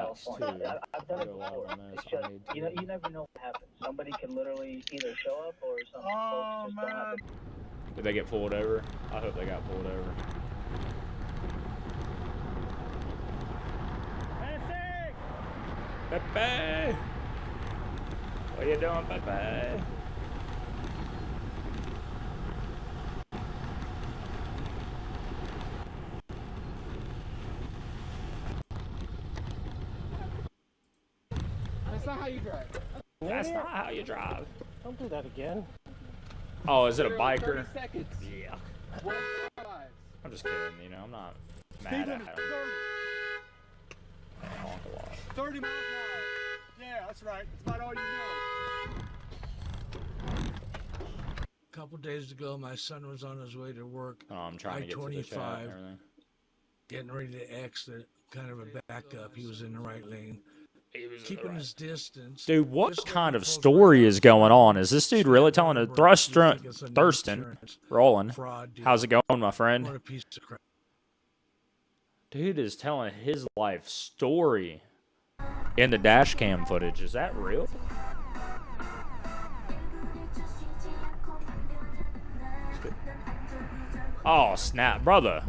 California. I've done it Go live before. on this. It's just, you never know what happens. Somebody can literally either show up or some folks just don't have it. Did they get pulled over? I hope they got pulled over. Pepe! What you doing, Pepe? That's not how you drive. That's not how you drive. Don't do that again. Oh, is it a biker? 30 seconds. Yeah. What? I'm just kidding, you know, I'm not mad at him. 30 miles an hour. Yeah, that's right. That's about all you know. A couple days ago, my son was on his way to work. Oh, I'm trying to get to the chat and everything. Getting ready to exit, kind of a backup. He was in the right lane. He was Keeping his distance. Dude, what kind of story is going on? Is this dude really telling a Thurston, Roland? How's it going, my friend? What a piece of crap. Dude is telling his life story in the dash cam footage. Is that real? Oh, snap, brother.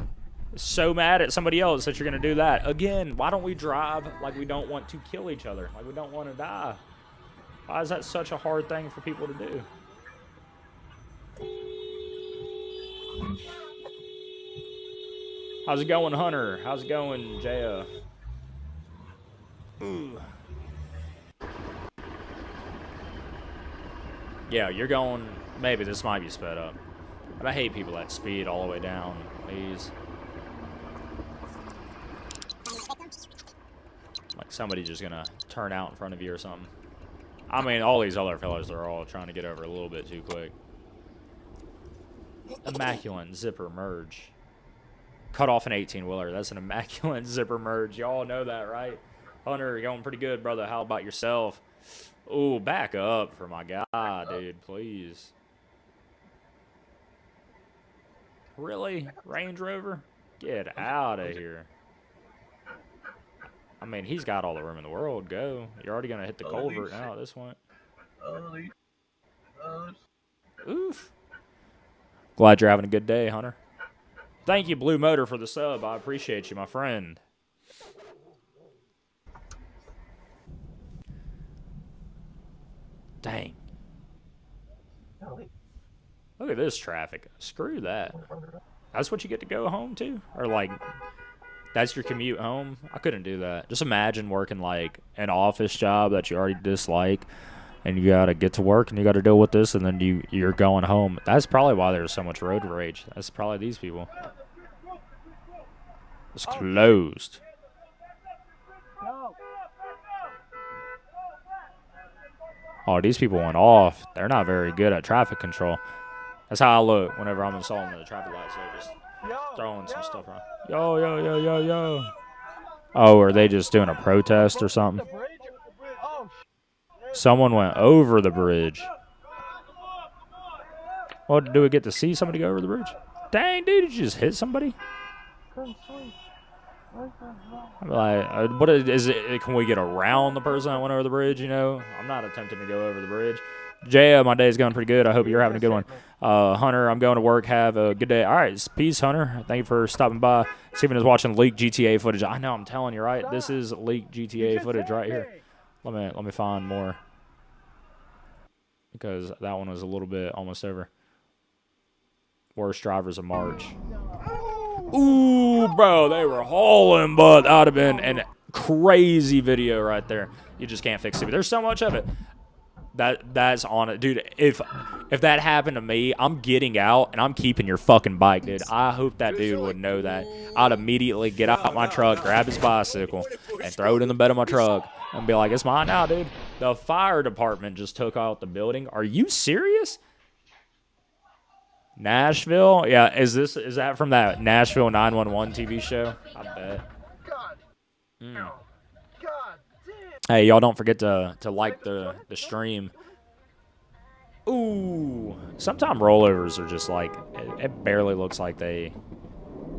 So mad at somebody else that you're going to do that. Again, why don't we drive like we don't want to kill each other? Like we don't want to die? Why is that such a hard thing for people to do? How's it going, Hunter? How's it going, Jaya? Ooh. Yeah, you're going... Maybe this might be sped up. But I hate people that speed all the way down these. Like somebody's just gonna turn out in front of you or something. I mean, all these other fellas are all trying to get over a little bit too quick. Immaculate zipper merge. Cut off an 18-wheeler. That's an immaculate zipper merge. Y'all know that, right? Hunter, you're going pretty good, brother. How about yourself? Ooh, back up for my guy, dude, please. Really? Range Rover? Get out of here. I mean, he's got all the room in the world. Go. You're already going to hit the culvert now at this point. Oof. Glad you're having a good day, Hunter. Thank you, Blue Motor, for the sub. I appreciate you, my friend. Dang. Look at this traffic. Screw that. That's what you get to go home to? Or, like, that's your commute home? I couldn't do that. Just imagine working, like, an office job that you already dislike, and you got to get to work, and you got to deal with this, and then you're going home. That's probably why there's so much road rage. That's probably these people. It's closed. Oh, these people went off. They're not very good at traffic control. That's how I look whenever I'm installing the traffic lights. They're just throwing some stuff around. Yo, yo, yo, yo, yo. Oh, are they just doing a protest or something? Someone went over the bridge. Well, do we get to see somebody go over the bridge? Dang, dude, did you just hit somebody? I'm like, what is it? Can we get around the person that went over the bridge? You know, I'm not attempting to go over the bridge. Jaya, my day's going pretty good. I hope you're having a good one. Hunter, I'm going to work. Have a good day. All right, peace, Hunter. Thank you for stopping by. Steven is watching leaked GTA footage. I know, I'm telling you, right? This is leaked GTA footage right here. Let me find more, because that one was a little bit almost over. Worst drivers of March. Ooh, bro, they were hauling butt. That would have been a crazy video right there. You just can't fix it. There's so much of it. That's on it. Dude, if that happened to me, I'm getting out and I'm keeping your fucking bike, dude. I hope that dude would know that. I'd immediately get out my truck, grab his bicycle, and throw it in the bed of my truck and be like, it's mine now, dude. The fire department just took out the building. Are you serious? Nashville? Yeah, is that from that Nashville 911 TV show? I bet. Hey, y'all don't forget to like the stream. Ooh. Sometimes rollovers are just like, it barely looks like they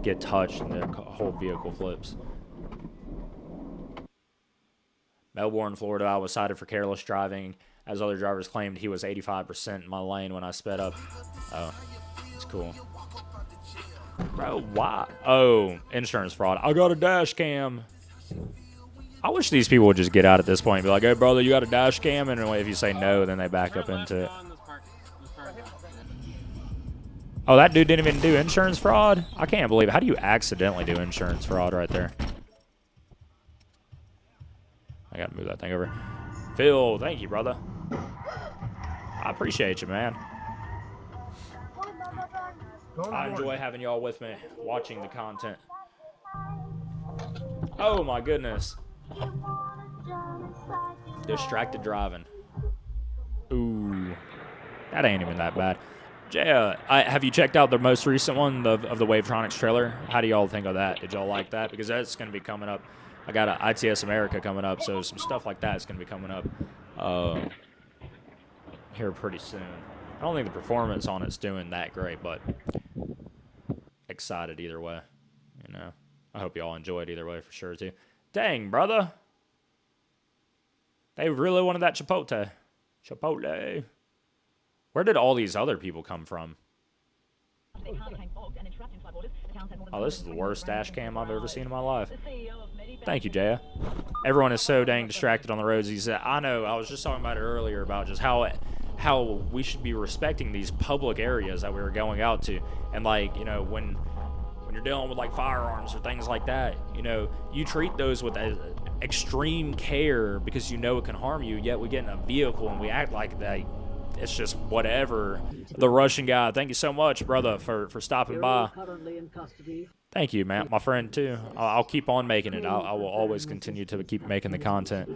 get touched and their whole vehicle flips. Melbourne, Florida. I was cited for careless driving, as other drivers claimed he was 85% in my lane when I sped up. Oh, it's cool. Bro, why? Oh, insurance fraud. I got a dash cam. I wish these people would just get out at this point and be like, hey, brother, you got a dash cam? And if you say no, then they back up into it. Oh, that dude didn't even do insurance fraud? I can't believe it. How do you accidentally do insurance fraud right there? I got to move that thing over. Phil, thank you, brother. I appreciate you, man. I enjoy having y'all with me, watching the content. Oh, my goodness. Distracted driving. Ooh. That ain't even that bad. Jay, have you checked out the most recent one of the Wavetronics trailer? How do y'all think of that? Did y'all like that? Because that's going to be coming up. I got a ITS America coming up, so some stuff like that is going to be coming up here pretty soon. I don't think the performance on it's doing that great, but excited either way. You know, I hope y'all enjoy it either way for sure too. Dang, brother. They really wanted that Chipotle. Chipotle. Where did all these other people come from? Oh, this is the worst dash cam I've ever seen in my life. Thank you, Jaya. Everyone is so dang distracted on the roads. He said, I know, I was just talking about it earlier about just how we should be respecting these public areas that we were going out to. And like, you know, when you're dealing with like firearms or things like that, you know, you treat those with extreme care because you know it can harm you, yet we get in a vehicle and we act like that. It's just whatever. The Russian guy, thank you so much, brother, for stopping by. Thank you, man. My friend, too. I'll keep on making it. I will always continue to keep making the content.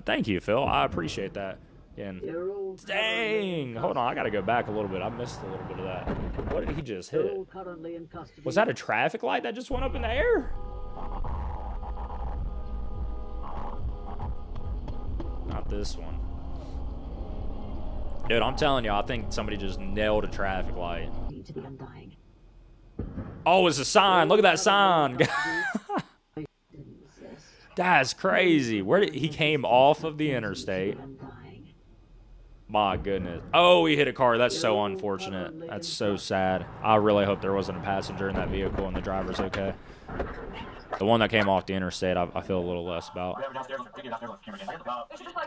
Thank you, Phil. I appreciate that. And dang. Hold on. I got to go back a little bit. I missed a little bit of that. What did he just hit? Was that a traffic light that just went up in the air? Not this one. Dude, I'm telling you, I think somebody just nailed a traffic light. Oh, it's a sign. Look at that sign. That's crazy. He came off of the interstate. My goodness. Oh, he hit a car. That's so unfortunate. That's so sad. I really hope there wasn't a passenger in that vehicle and the driver's okay. The one that came off the interstate, I feel a little less about.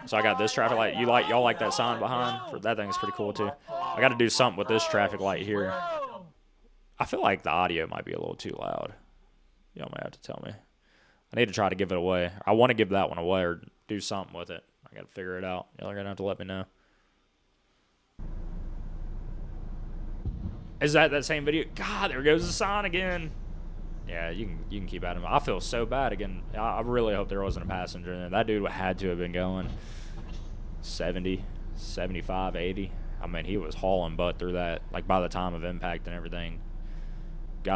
So I got this traffic light. Y'all like that sign behind? That thing is pretty cool too. I got to do something with this traffic light here. I feel like the audio might be a little too loud. Y'all might have to tell me. I need to try to give it away. I want to give that one away or do something with it. I got to figure it out. Y'all are going to have to let me know. Is that same video? God, there goes the sign again. Yeah, you can keep at him. I feel so bad again. I really hope there wasn't a passenger in there. That dude had to have been going 70, 75, 80. I mean, he was hauling butt through that, like, by the time of impact and everything.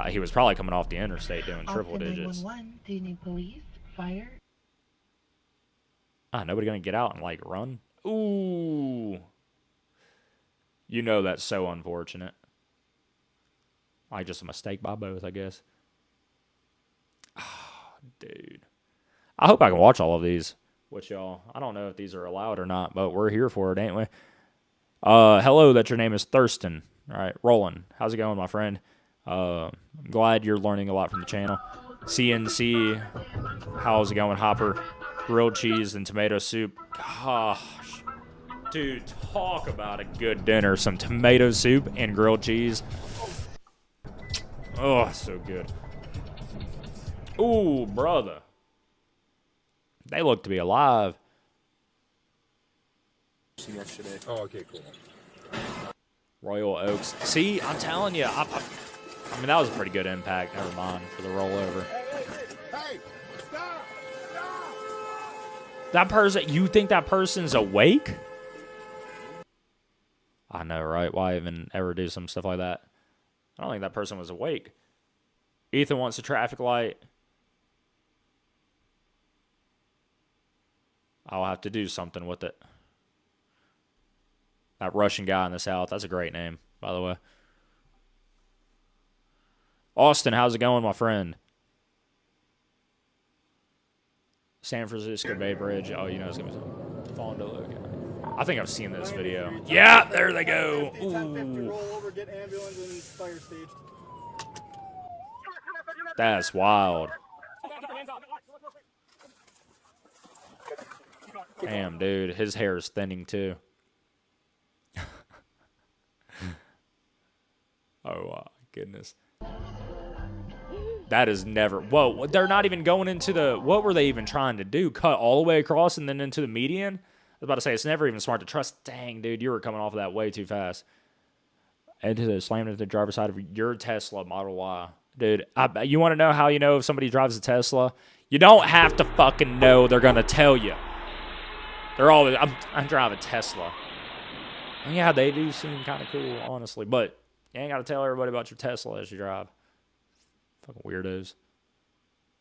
He was probably coming off the interstate doing triple digits. Do you need police? Fire? Nobody gonna get out and, like, run? Ooh. You know that's so unfortunate. Like, just a mistake by both, I guess. Oh, dude. I hope I can watch all of these with y'all. I don't know if these are allowed or not, but we're here for it, ain't we? Hello, that your name is Thurston. All right, Roland. How's it going, my friend? I'm glad you're learning a lot from the channel. CNC. How's it going, Hopper? Grilled cheese and tomato soup. Gosh. Dude, talk about a good dinner. Some tomato soup and grilled cheese. Oh, so good. Ooh, brother. They look to be alive. Yesterday. Oh, okay, cool. Royal Oaks. See, I'm telling you. I mean, that was a pretty good impact. Never mind for the rollover. Hey, stop! That person, you think that person's awake? I know, right? Why even ever do some stuff like that? I don't think that person was awake. Ethan wants a traffic light. I'll have to do something with it. That Russian guy in the south, that's a great name, by the way. Austin, how's it going, my friend? San Francisco Bay Bridge. Oh, you know it's going to be Fond du Lac. I think I've seen this video. Yeah, there they go. Ooh. Roll over, get ambulance and fire stage. That's wild. Damn, dude. His hair is thinning, too. Oh, my goodness. That is never... Whoa, they're not even going into the... What were they even trying to do? Cut all the way across and then into the median? I was about to say, it's never even smart to trust. Dang, dude, you were coming off of that way too fast. Into the slammed into the driver's side of your Tesla Model Y. Dude, you want to know how you know if somebody drives a Tesla? You don't have to fucking know. They're going to tell you. They're always... I drive a Tesla. And yeah, they do seem kind of cool, honestly. But you ain't got to tell everybody about your Tesla as you drive. Fucking weirdos.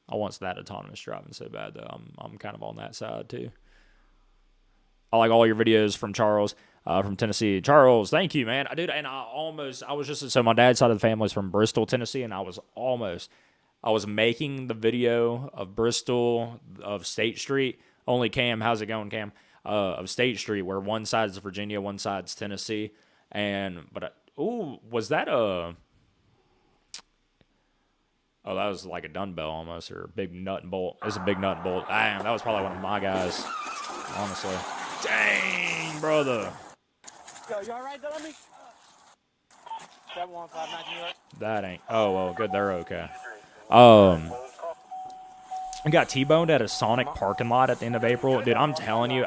I want that autonomous driving so bad, though. I'm kind of on that side, too. I like all your videos from Charles from Tennessee. Charles, thank you, man. Dude, and I was just, so my dad's side of the family is from Bristol, Tennessee, and I was making the video of Bristol, of State Street. Only Cam, how's it going, Cam? Of State Street, where one side's Virginia, one side's Tennessee. Was that a... Oh, that was like a dumbbell almost, or a big nut and bolt. It's a big nut and bolt. Damn, that was probably one of my guys, honestly. Dang, brother. Yo, you all right, Dummy? 715 New York. That ain't... Oh, well, good. They're okay. I got T-boned at a Sonic parking lot at the end of April. Dude, I'm telling you,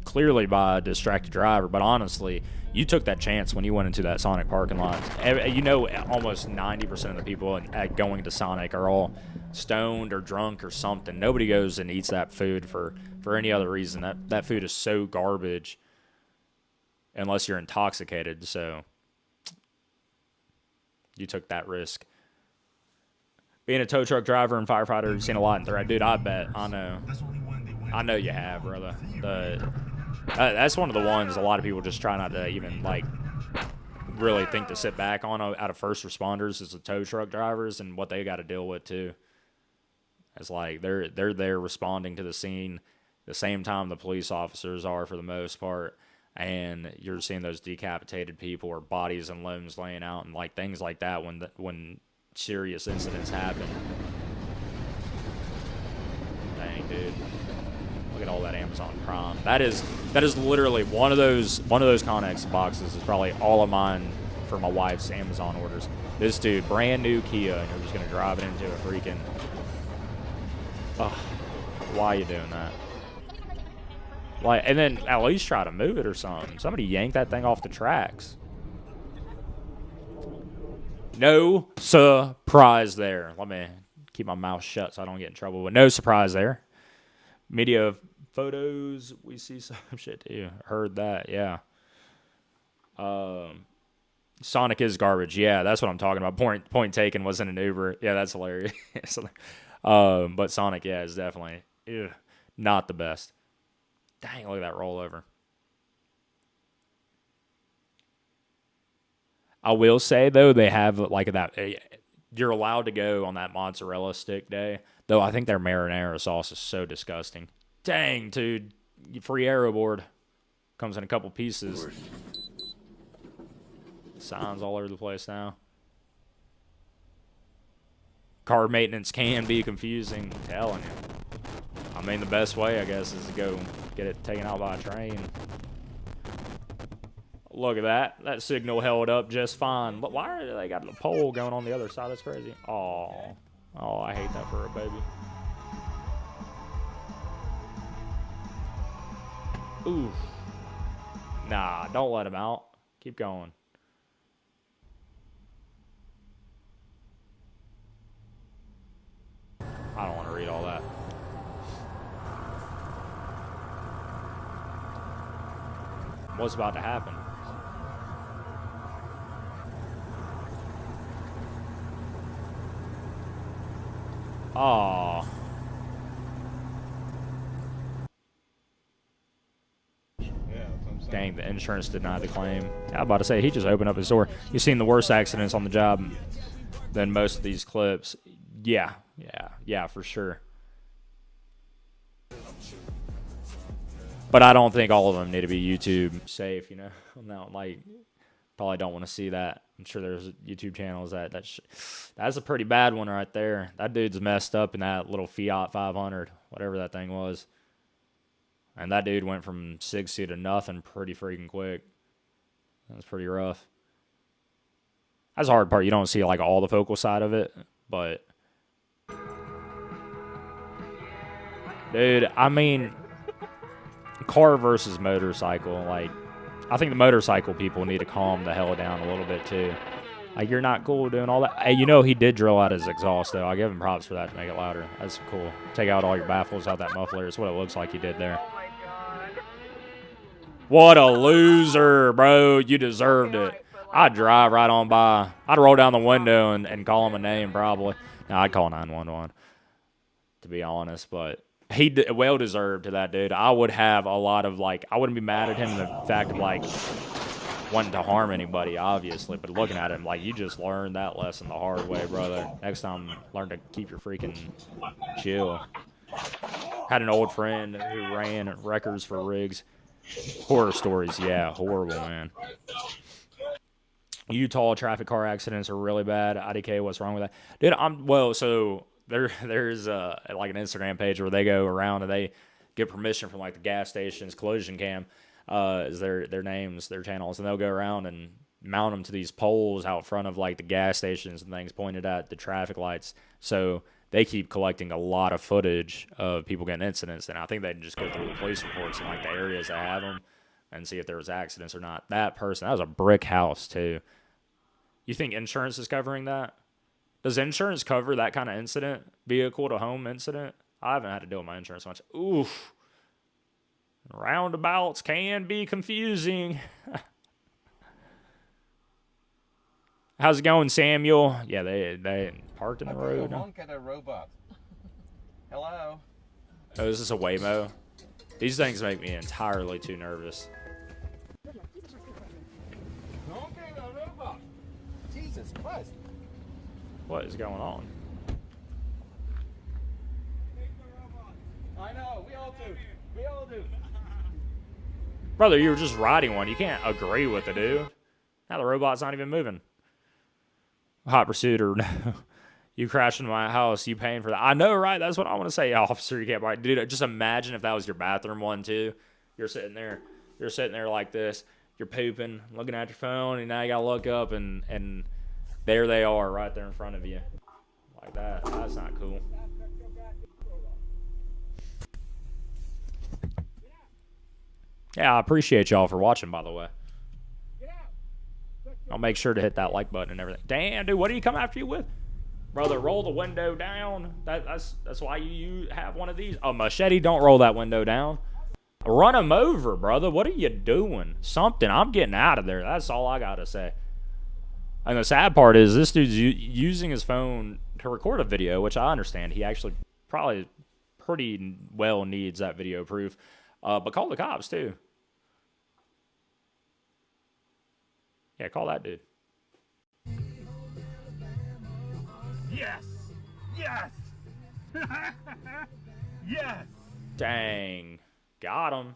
clearly by a distracted driver, but honestly, you took that chance when you went into that Sonic parking lot. You know, almost 90% of the people going to Sonic are all stoned or drunk or something. Nobody goes and eats that food for any other reason. That food is so garbage unless you're intoxicated, so you took that risk. Being a tow truck driver and firefighter, you've seen a lot in threat. Dude, I bet. I know you have, brother. That's one of the ones a lot of people just try not to even, like, really think to sit back on out of first responders is the tow truck drivers and what they got to deal with, too. It's like they're there responding to the scene the same time the police officers are for the most part, and you're seeing those decapitated people or bodies and limbs laying out and, like, things like that when serious incidents happen. Dang, dude. Look at all that Amazon Prime. That is literally one of those Connex boxes is probably all of mine for my wife's Amazon orders. This dude, brand new Kia, and you're just gonna drive it into a freaking... Ugh. Why are you doing that? Like, and then at least try to move it or something. Somebody yank that thing off the tracks. No surprise there. Let me keep my mouth shut so I don't get in trouble. But no surprise there. Media photos, we see some shit too. Heard that, yeah. Sonic is garbage. Yeah, that's what I'm talking about. Point taken, wasn't an Uber. Yeah, that's hilarious. But Sonic, yeah, is definitely not the best. Dang, look at that rollover. I will say, though, they have, like, that... You're allowed to go on that mozzarella stick day, though I think their marinara sauce is so disgusting. Dang, dude. Free arrow board. Comes in a couple pieces. Signs all over the place now. Car maintenance can be confusing. I'm telling you. I mean, the best way, I guess, is to go get it taken out by a train. Look at that. That signal held up just fine. But why are they got the pole going on the other side? That's crazy. Oh, I hate that for a baby. Oof. Nah, don't let him out. Keep going. I don't want to read all that. What's about to happen? Oh. Dang, the insurance denied the claim. I was about to say, he just opened up his door. You've seen the worst accidents on the job than most of these clips. Yeah, for sure. But I don't think all of them need to be YouTube safe, you know? No, like, probably don't want to see that. I'm sure there's YouTube channels that's a pretty bad one right there. That dude's messed up in that little Fiat 500, whatever that thing was. And that dude went from 60 to nothing pretty freaking quick. That's pretty rough. That's the hard part. You don't see, like, all the focal side of it, but... Dude, I mean... Car versus motorcycle, like... I think the motorcycle people need to calm the hell down a little bit, too. Like, you're not cool doing all that. Hey, you know, he did drill out his exhaust, though. I give him props for that to make it louder. That's cool. Take out all your baffles out that muffler. It's what it looks like he did there. What a loser, bro. You deserved it. I'd drive right on by. I'd roll down the window and call him a name, probably. No, I'd call 911, to be honest. But he well deserved to that dude. I would have a lot of, like, I wouldn't be mad at him in the fact of, like, wanting to harm anybody, obviously. But looking at him, like, you just learned that lesson the hard way, brother. Next time, learn to keep your freaking chill. Had an old friend who ran records for rigs. Horror stories, yeah, horrible, man. Utah traffic car accidents are really bad. IDK, what's wrong with that? Dude, so there's like an Instagram page where they go around and they get permission from, like, the gas stations. Collision Cam is their names, their channels, and they'll go around and mount them to these poles out front of, like, the gas stations and things pointed at the traffic lights. So they keep collecting a lot of footage of people getting incidents, and I think they can just go through the police reports in, like, the areas that have them and see if there was accidents or not. That was a brick house, too. You think insurance is covering that? Does insurance cover that kind of incident, vehicle-to-home incident? I haven't had to deal with my insurance much. Oof. Roundabouts can be confusing. How's it going, Samuel? Yeah, they parked in the road. Honk at a robot. Hello. Oh, is this a Waymo? These things make me entirely too nervous. Honk at a robot. Jesus Christ. What is going on? I know, we all do. We all do. Brother, you were just riding one. You can't agree with it, dude. Now the robot's not even moving. Hot pursuit or no. You crashed into my house, you paying for that. I know, right? That's what I want to say. Officer, you can't buy it. Dude, just imagine if that was your bathroom one, too. You're sitting there like this. You're pooping, looking at your phone, and now you got to look up, and there they are right there in front of you. Like that. That's not cool. Yeah, I appreciate y'all for watching, by the way. I'll make sure to hit that like button and everything. Damn, dude, what do you come after you with? Brother, roll the window down. That's why you have one of these. A machete, don't roll that window down. Run him over, brother. What are you doing? Something. I'm getting out of there. That's all I got to say. And the sad part is this dude's using his phone to record a video, which I understand. He actually probably pretty well needs that video proof. But call the cops, too. Yeah, call that dude. Yes! Yes! Yes! Dang. Got him.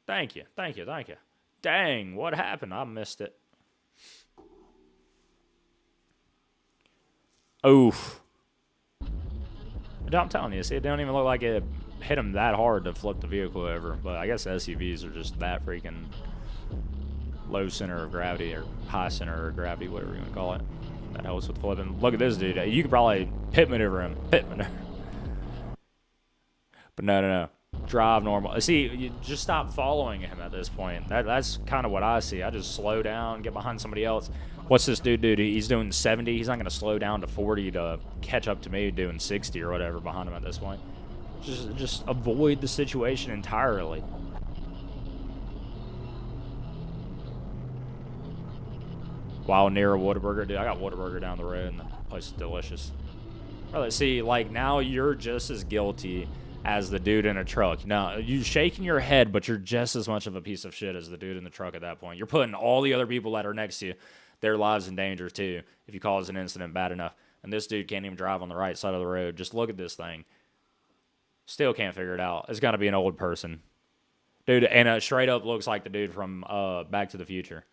Thank you. Thank you. Thank you. Dang, what happened? I missed it. Oof. I'm telling you, see, it don't even look like it hit him that hard to flip the vehicle over. But I guess SUVs are just that freaking low center of gravity or high center of gravity, whatever you want to call it. That helps with flipping. Look at this dude. You could probably pit maneuver him. Pit maneuver. But no. Drive normal. See, you just stop following him at this point. That's kind of what I see. I just slow down, get behind somebody else. What's this dude do? He's doing 70. He's not going to slow down to 40 to catch up to me doing 60 or whatever behind him at this point. Just avoid the situation entirely. While near a Whataburger. Dude, I got Whataburger down the road, and the place is delicious. Brother, see, like, now you're just as guilty as the dude in a truck. Now, you're shaking your head, but you're just as much of a piece of shit as the dude in the truck at that point. You're putting all the other people that are next to you, their lives in danger, too, if you cause an incident bad enough. And this dude can't even drive on the right side of the road. Just look at this thing. Still can't figure it out. It's got to be an old person. Dude, and it straight up looks like the dude from Back to the Future.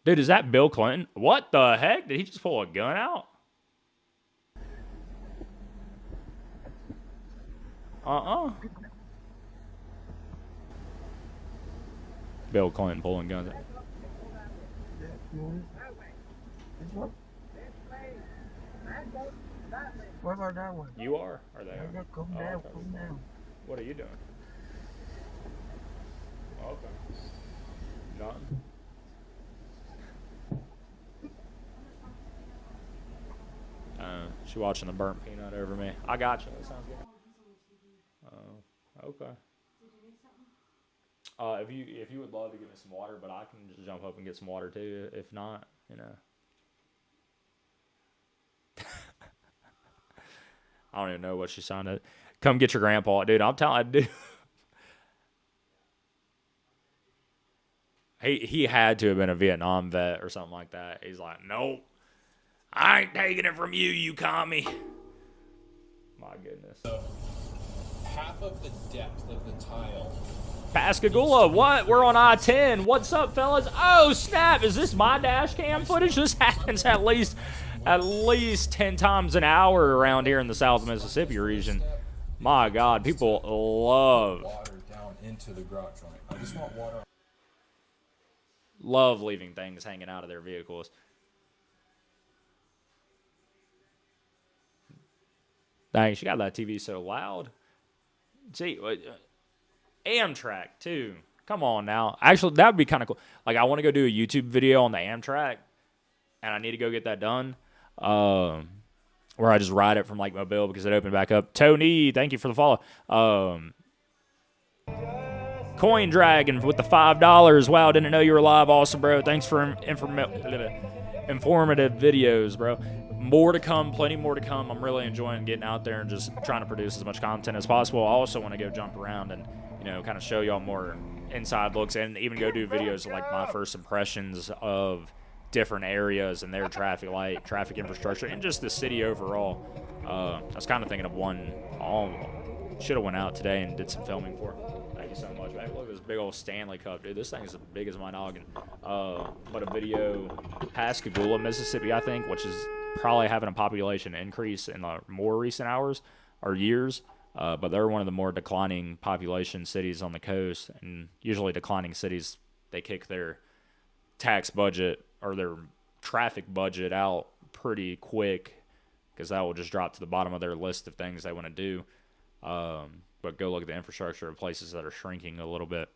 Dude, is that Bill Clinton? What the heck? Did he just pull a gun out? Bill Clinton pulling guns out. What about that one? You are? Or they are? Come Oh, down, okay. come down. What are you doing? Okay. Nothing. She watching the burnt peanut over me. I got you. That sounds good. Okay. If you would love to give me some water, but I can just jump up and get some water too. If not, you know. I don't even know what she signed it. Come get your grandpa, dude. I'm telling you, dude. He had to have been a Vietnam vet or something like that. He's like, nope, I ain't taking it from you, you commie. My goodness. So, half of the depth of the tile. Pascagoula, what? We're on I-10. What's up, fellas? Oh, snap. Is this my dash cam footage? This happens at least 10 times an hour around here in the South Mississippi region. My God, people love Water down into the grout joint. I just want water. love leaving things hanging out of their vehicles. Dang, she got that TV so loud. See, Amtrak, too. Come on now. Actually, that would be kind of cool. Like, I want to go do a YouTube video on the Amtrak, and I need to go get that done. Where I just ride it from, like, Mobile because it opened back up. Tony, thank you for the follow. Coin Dragon with the $5. Wow, didn't know you were live. Awesome, bro. Thanks for informative videos, bro. More to come, plenty more to come. I'm really enjoying getting out there and just trying to produce as much content as possible. I also want to go jump around and, you know, kind of show y'all more inside looks and even go do videos of, like, my first impressions of different areas and their traffic light, traffic infrastructure, and just the city overall. I was kind of thinking of one. Should have went out today and did some filming for it. Thank you so much, man. Look at this big old Stanley Cup, dude. This thing is as big as my noggin. But a video, Pascagoula, Mississippi, I think, which is probably having a population increase in the more recent hours or years. But they're one of the more declining population cities on the coast. And usually declining cities, they kick their tax budget or their traffic budget out pretty quick because that will just drop to the bottom of their list of things they want to do. But go look at the infrastructure of places that are shrinking a little bit.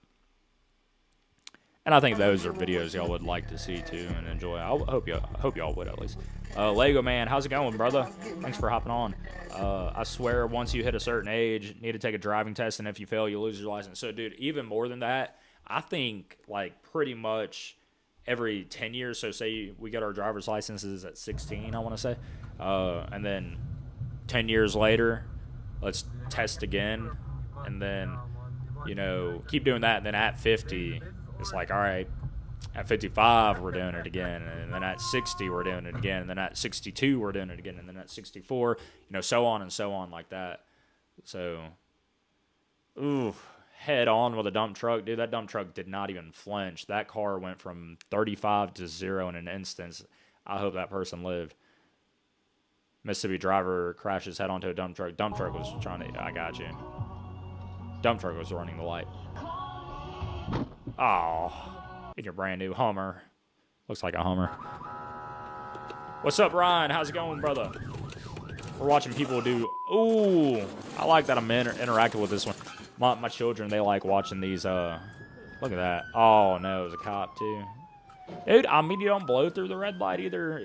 And I think those are videos y'all would like to see too and enjoy. I hope y'all would at least. Lego Man, how's it going, brother? Thanks for hopping on. I swear once you hit a certain age, you need to take a driving test, and if you fail, you lose your license. So, dude, even more than that, I think like pretty much every 10 years. So say we get our driver's licenses at 16, I want to say. And then 10 years later, let's test again. And then, you know, keep doing that. And then at 50, it's like, all right, at 55, we're doing it again. And then at 60, we're doing it again. And then at 62, we're doing it again. And then at 64, you know, so on and so on like that. So, ooh, head on with a dump truck. Dude, that dump truck did not even flinch. That car went from 35 to 0 in an instant. I hope that person lived. Mississippi driver crashes head onto a dump truck. Dump truck was trying to, I got you. Dump truck was running the light. Oh, in your brand new Hummer. Looks like a Hummer. What's up, Ryan? How's it going, brother? We're watching people do, ooh, I like that I'm interacting with this one. My children, they like watching these, look at that. Oh, no, it was a cop, too. Dude, I mean, you don't blow through the red light either.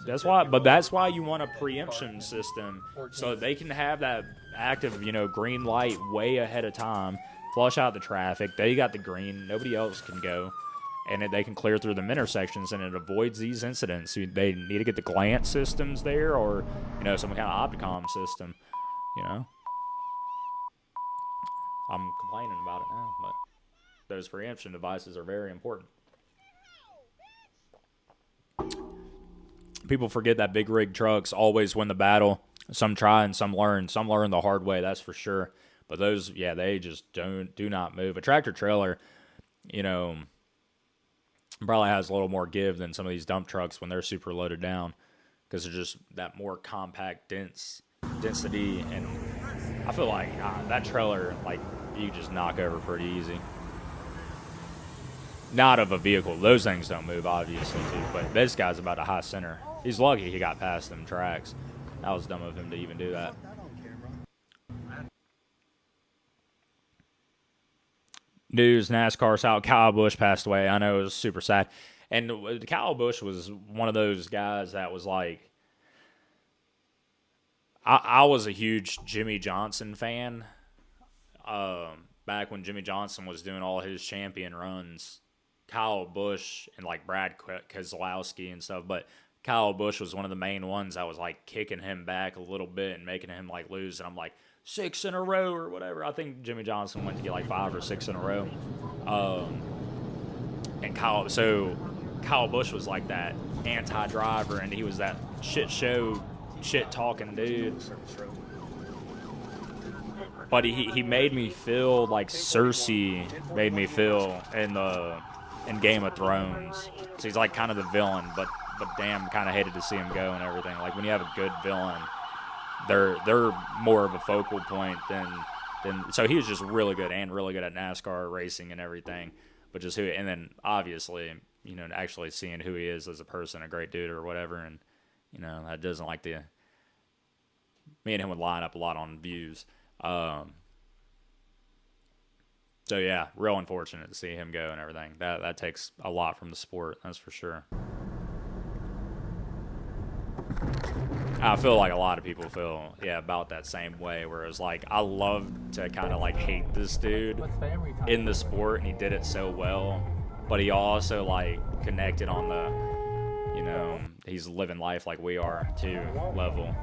That's why you want a preemption system so they can have that active, you know, green light way ahead of time, flush out the traffic. They got the green, nobody else can go, and they can clear through the intersections, and it avoids these incidents. They need to get the glance systems there, or, you know, some kind of Opticom system, you know. I'm complaining about it now, but those preemption devices are very important. People forget that big rig trucks always win the battle. Some try and some learn. Some learn the hard way, that's for sure. But those, yeah, they just do not move. A tractor trailer, you know, probably has a little more give than some of these dump trucks when they're super loaded down, because they're just that more compact, density. And I feel like that trailer, like, you just knock over pretty easy. Not of a vehicle. Those things don't move, obviously, too. But this guy's about a high center. He's lucky he got past them tracks. That was dumb of him to even do that. News, NASCAR's out. Kyle Busch passed away. I know, it was super sad. And Kyle Busch was one of those guys that was like, I was a huge Jimmy Johnson fan. Back when Jimmy Johnson was doing all his champion runs, Kyle Busch and like Brad Keselowski and stuff, but Kyle Busch was one of the main ones that was like kicking him back a little bit and making him like lose. And I'm like, 6 in a row or whatever. I think Jimmy Johnson went to get like 5 or 6 in a row. And Kyle Busch was like that anti-driver, and he was that shit-talking dude. But he made me feel like Cersei made me feel in Game of Thrones. So he's like kind of the villain, but damn, kind of hated to see him go and everything. Like when you have a good villain, they're more of a focal point than so he was just really good at NASCAR racing and everything. But just and then obviously, you know, actually seeing who he is as a person, a great dude or whatever, and you know, that doesn't like me and him would line up a lot on views. So yeah, real unfortunate to see him go and everything. That takes a lot from the sport, that's for sure. I feel like a lot of people feel, about that same way, where it was like, I love to kind of like hate this dude in the sport, and he did it so well, but he also like connected on the, you know, he's living life like we are too level.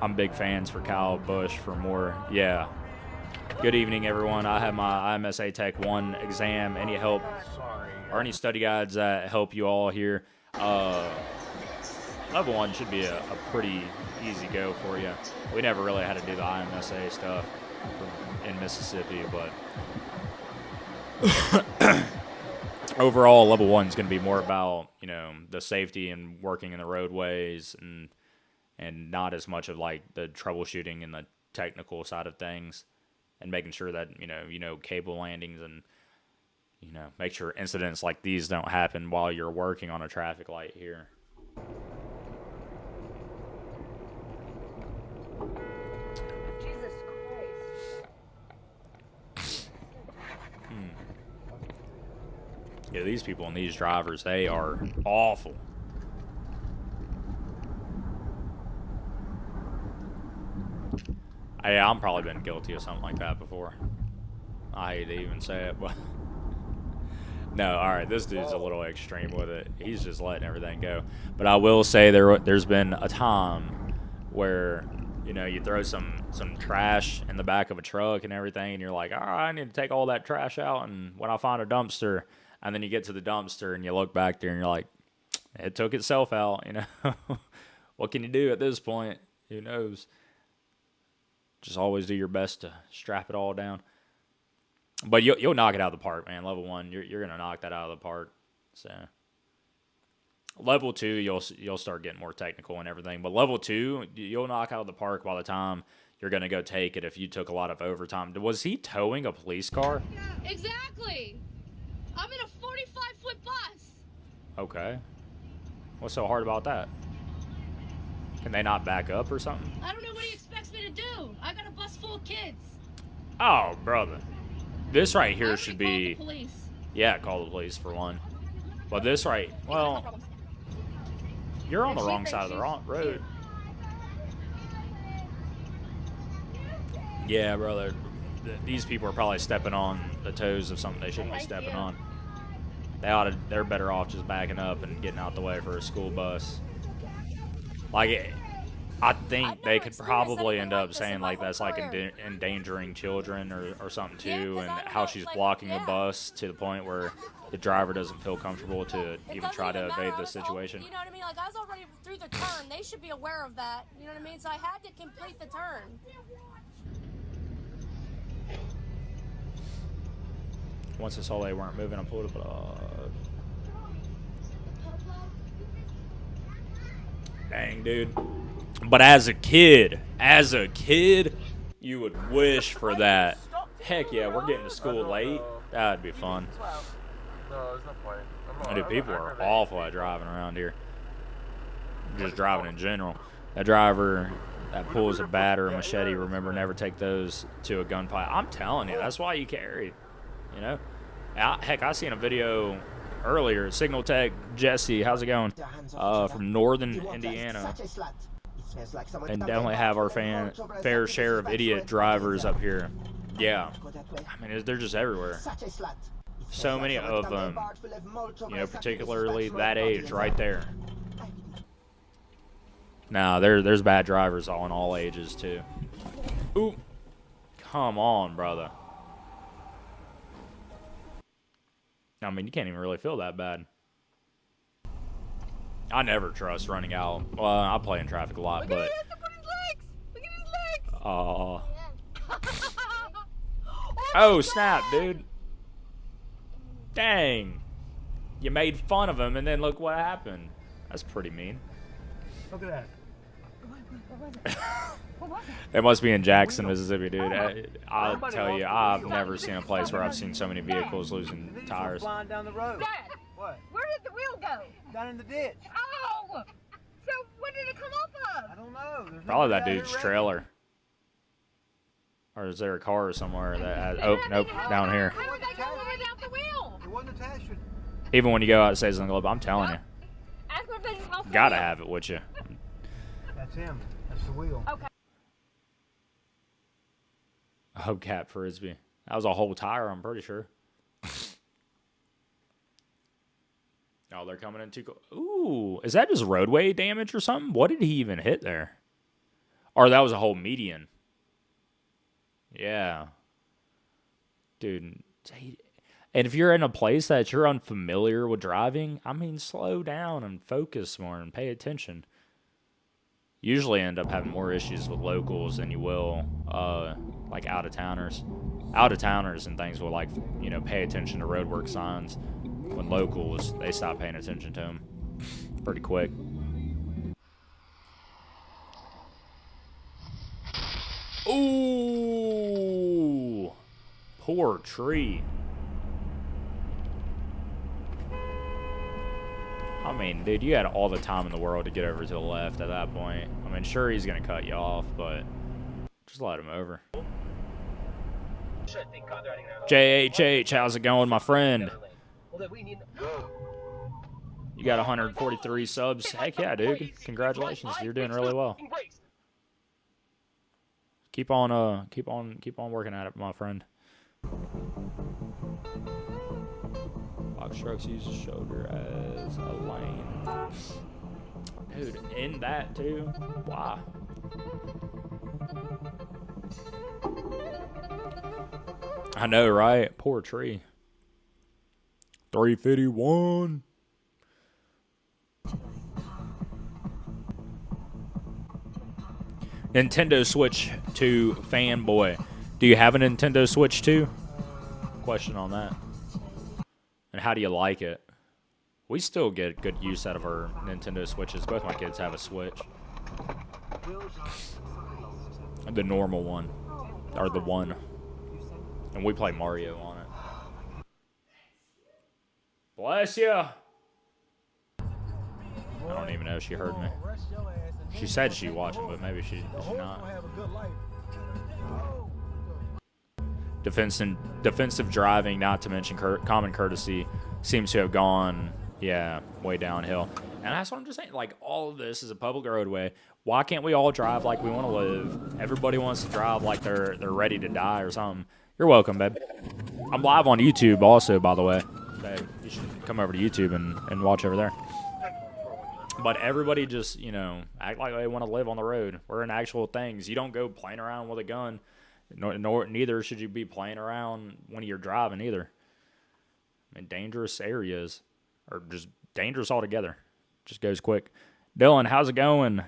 I'm big fans for Kyle Busch for more. Yeah. Good evening, everyone. I have my IMSA Tech 1 exam. Any help or any study guides that help you all here? Level 1 should be a pretty easy go for you. We never really had to do the IMSA stuff in Mississippi, but overall, level 1 is going to be more about, you know, the safety and working in the roadways, and not as much of like the troubleshooting and the technical side of things, and making sure that, you know, cable landings and, you know, make sure incidents like these don't happen while you're working on a traffic light here. Jesus Christ. Yeah, these people and these drivers, they are awful. Yeah, I'm probably been guilty of something like that before. I hate to even say it, but no, all right, this dude's a little extreme with it. He's just letting everything go. But I will say there's been a time where, you know, you throw some trash in the back of a truck and everything, and you're like, all right, I need to take all that trash out, and when I find a dumpster, and then you get to the dumpster and you look back there and you're like, it took itself out, you know. What can you do at this point? Who knows? Just always do your best to strap it all down. But you'll knock it out of the park, man. Level 1, you're gonna knock that out of the park. So level 2, you'll start getting more technical and everything. But level 2, you'll knock out of the park by the time you're gonna go take it. If you took a lot of overtime, was he towing a police car? Exactly. I'm in a 45-foot bus. Okay. What's so hard about that? Can they not back up or something? I don't know what he expects me to do. I got a bus full of kids. Oh, brother. This right here I should already be... called the police. Yeah, call the police for one. But this right... Well, you're on the wrong side of the road. Yeah, brother. These people are probably stepping on the toes of something they shouldn't be stepping on. They're better off just backing up and getting out the way for a school bus. Like, I think I've they never could experienced probably anything end like up this saying in my like whole that's like career. endangering children or something Yeah, too, 'cause and I don't how know, she's like, blocking the yeah. bus to the point where the driver doesn't feel comfortable to It even doesn't try to even matter. evade I the was al- situation. You know what I mean? Like, I was already through the turn. They should be aware of that. You know what I mean? So I had to complete the turn. Once I saw they weren't moving, I pulled up. Dang, dude. But as a kid, you would wish for that. Heck yeah, we're getting to school late. That'd be fun. No, there's no point. Dude, people are awful at driving around here. Just driving in general. That driver that pulls a bat or a machete, remember, never take those to a gunfight. I'm telling you, that's why you carry. You know? Heck, I seen a video earlier. Signal Tech Jesse, how's it going? From northern Indiana. And definitely have our fair share of idiot drivers up here. Yeah. I mean, they're just everywhere. So many of them, you know, particularly that age right there. Now, there's bad drivers on all ages, too. Ooh. Come on, brother. I mean, you can't even really feel that bad. I never trust running out. Well, I play in traffic a lot, but... Oh, snap, dude. Dang. You made fun of him, and then look what happened. That's pretty mean. Look at that. They must be in Jackson, Mississippi, dude. I'll tell you, I've never seen a place where I've seen so many vehicles losing tires. Flying down the road. Dad, What? where did the wheel go? Down in the ditch. Oh! So what did it come off I of? don't know. There's Probably nobody that out here dude's wrecking. trailer. Or is there a car somewhere that has... Oh, nope, down here. How did they go without the wheel? It wasn't attached to. Even when you go out, it says on the globe. I'm telling you. Ask them if they just off the Gotta wheel. have it with you. That's him. That's the wheel. Okay. A hubcap frisbee. That was a whole tire, I'm pretty sure. Oh, they're coming in too. Ooh, is that just roadway damage or something? What did he even hit there? Or that was a whole median. Yeah. Dude. And if you're in a place that you're unfamiliar with driving, I mean, slow down and focus more and pay attention. Usually end up having more issues with locals than you will, like out-of-towners. Out-of-towners and things will, like, you know, pay attention to roadwork signs. When locals, they stop paying attention to them pretty quick. Ooh, poor tree. I mean, dude, you had all the time in the world to get over to the left at that point. I mean, sure, he's going to cut you off, but just let him over. JHH, how's it going, my friend? You got 143 subs. Heck yeah, dude. Congratulations. You're doing really well. Keep on working at it, my friend. Box trucks use the shoulder as a lane. Dude, in that too? Why? I know, right? Poor tree. 351. Nintendo Switch 2 fanboy. Do you have a Nintendo Switch 2? Question on that. And how do you like it? We still get good use out of our Nintendo Switches. Both my kids have a Switch. The normal one. Or the one. And we play Mario on it. Bless you. I don't even know if she heard me. She said she watching, but maybe she's not. Defensive driving, not to mention common courtesy, seems to have gone, yeah, way downhill. And that's what I'm just saying. Like, all of this is a public roadway. Why can't we all drive like we want to live? Everybody wants to drive like they're ready to die or something. You're welcome, babe. I'm live on YouTube also, by the way. Babe, you should come over to YouTube and watch over there. But everybody just, act like they want to live on the road. We're in actual things. You don't go playing around with a gun. Neither should you be playing around when you're driving either. In dangerous areas, or just dangerous altogether. Just goes quick. Dylan, how's it going?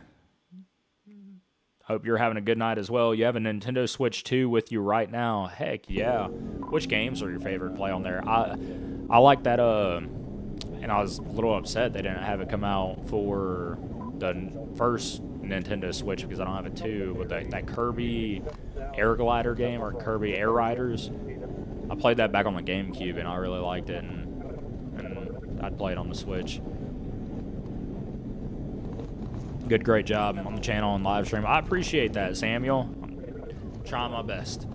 Hope you're having a good night as well. You have a Nintendo Switch 2 with you right now. Heck yeah. Which games are your favorite to play on there? I like that, and I was a little upset they didn't have it come out for the first Nintendo Switch because I don't have it too. But that Kirby Air Glider game, or Kirby Air Riders, I played that back on the GameCube and I really liked it, and I'd play it on the Switch. Great job on the channel and live stream. I appreciate that, Samuel. I'm trying my best.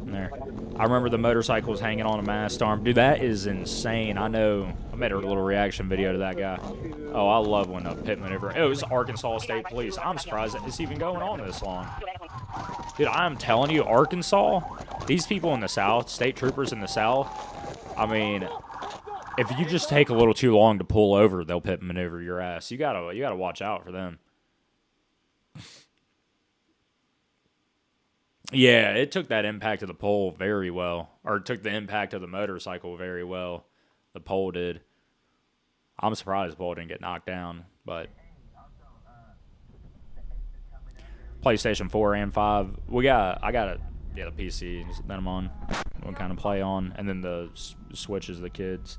There. I remember the motorcycles hanging on a mast arm. Dude, that is insane. I know. I made a little reaction video to that guy. Oh, I love when a pit maneuver. It was Arkansas State Police. I'm surprised that it's even going on this long. Dude, I'm telling you, Arkansas, these people in the South, state troopers in the South, I mean, if you just take a little too long to pull over, they'll pit maneuver your ass. You gotta watch out for them. Yeah, it took that impact of the pole very well. Or it took the impact of the motorcycle very well. The pole did. I'm surprised the pole didn't get knocked down. But PlayStation 4 and 5. I got it. Yeah, the PC that I'm on. We'll kind of play on. And then the Switch is the kids.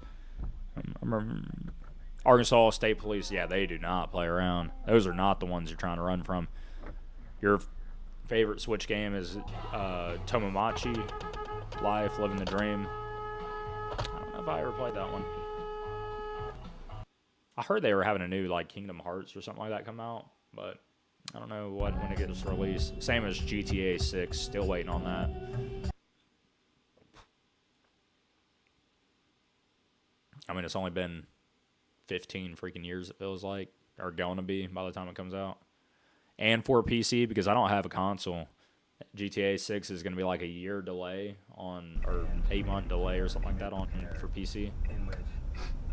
I remember Arkansas State Police. Yeah, they do not play around. Those are not the ones you're trying to run from. Your favorite Switch game is Tomodachi Life, Living the Dream. I don't know if I ever played that one. I heard they were having a new Kingdom Hearts or something like that come out, but I don't know when it gets released. Same as GTA 6, still waiting on that. I mean, it's only been 15 freaking years, it feels like, or going to be by the time it comes out. And for PC, because I don't have a console, GTA 6 is going to be like a year delay on, or 8-month delay or something like that on for PC. In which,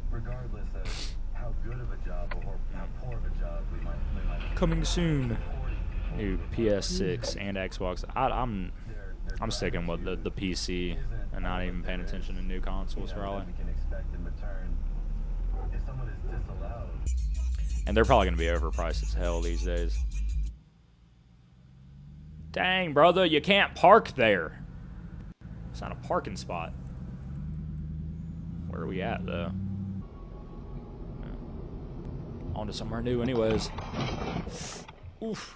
regardless of how good of a job or how poor of a job we might Coming soon, new PS6 and Xbox. I'm sticking with the PC and not even paying attention to new consoles probably. And they're probably going to be overpriced as hell these days. Dang, brother, you can't park there. It's not a parking spot. Where are we at, though? On to somewhere new anyways. Oof.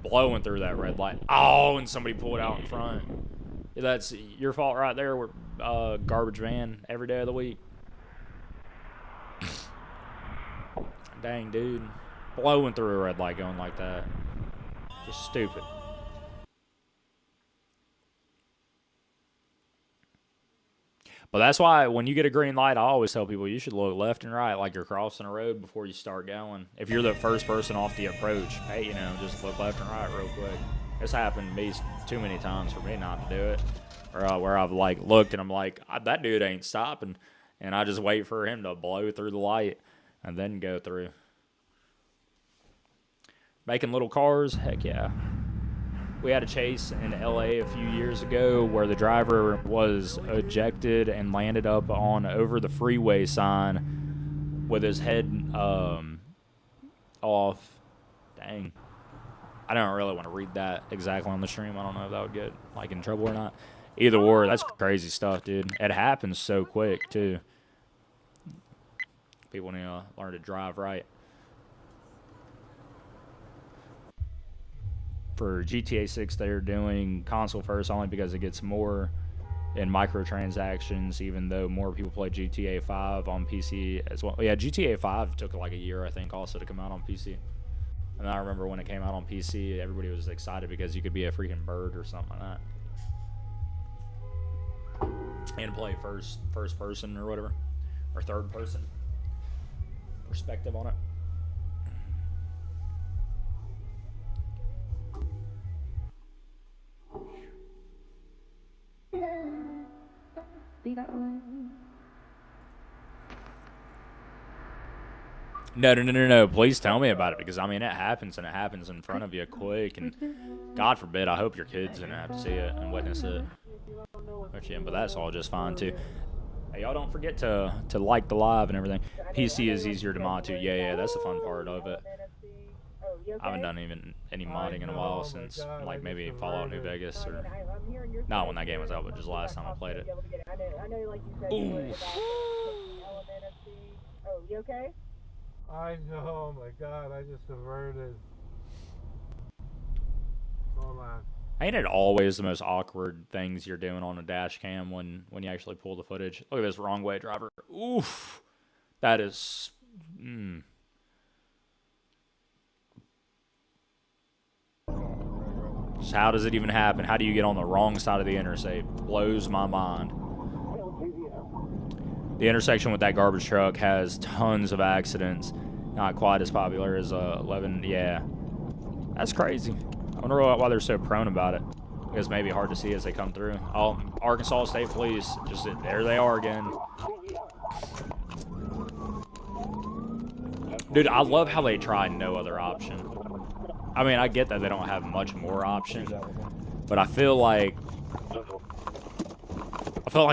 Blowing through that red light. Oh, and somebody pulled out in front. That's your fault right there. We're garbage van every day of the week. Dang, dude. Blowing through a red light going like that. Just stupid. But that's why when you get a green light, I always tell people you should look left and right like you're crossing a road before you start going. If you're the first person off the approach, hey, just look left and right real quick. It's happened to me too many times for me not to do it. Or where I've looked and I'm like, that dude ain't stopping. And I just wait for him to blow through the light and then go through. Making little cars, heck yeah. We had a chase in LA a few years ago where the driver was ejected and landed up on over the freeway sign with his head off. Dang. I don't really want to read that exactly on the stream. I don't know if that would get in trouble or not. Either or, that's crazy stuff, dude. It happens so quick too. People need to learn to drive right. For GTA 6, they're doing console first only because it gets more in microtransactions, even though more people play GTA 5 on PC as well. Yeah, GTA 5 took a year, I think, also to come out on PC. And I remember when it came out on PC, everybody was excited because you could be a freaking bird or something like that. And play first person or whatever. Or third person perspective on it. No. Please tell me about it, because I mean it happens, and it happens in front of you quick, and God forbid, I hope your kids didn't have to see it and witness it. But that's all just fine too. Hey, y'all don't forget to like the live and everything. PC is easier to mod too. Yeah, that's the fun part of it. I haven't done even any modding in a while since like maybe Fallout New Vegas, or not when that game was out, but just last time I played it. Ooh. Oh, you okay? I know, oh my God, I just averted. Hold on. Ain't it always the most awkward things you're doing on a dash cam when you actually pull the footage? Look at this wrong way driver. Oof. That is... Just how does it even happen? How do you get on the wrong side of the interstate? Blows my mind. The intersection with that garbage truck has tons of accidents. Not quite as popular as 11. Yeah. That's crazy. I wonder why they're so prone about it. I guess maybe hard to see as they come through. Oh, Arkansas State Police. Just there they are again. Dude, I love how they try no other option. I mean, I get that they don't have much more option, but I feel like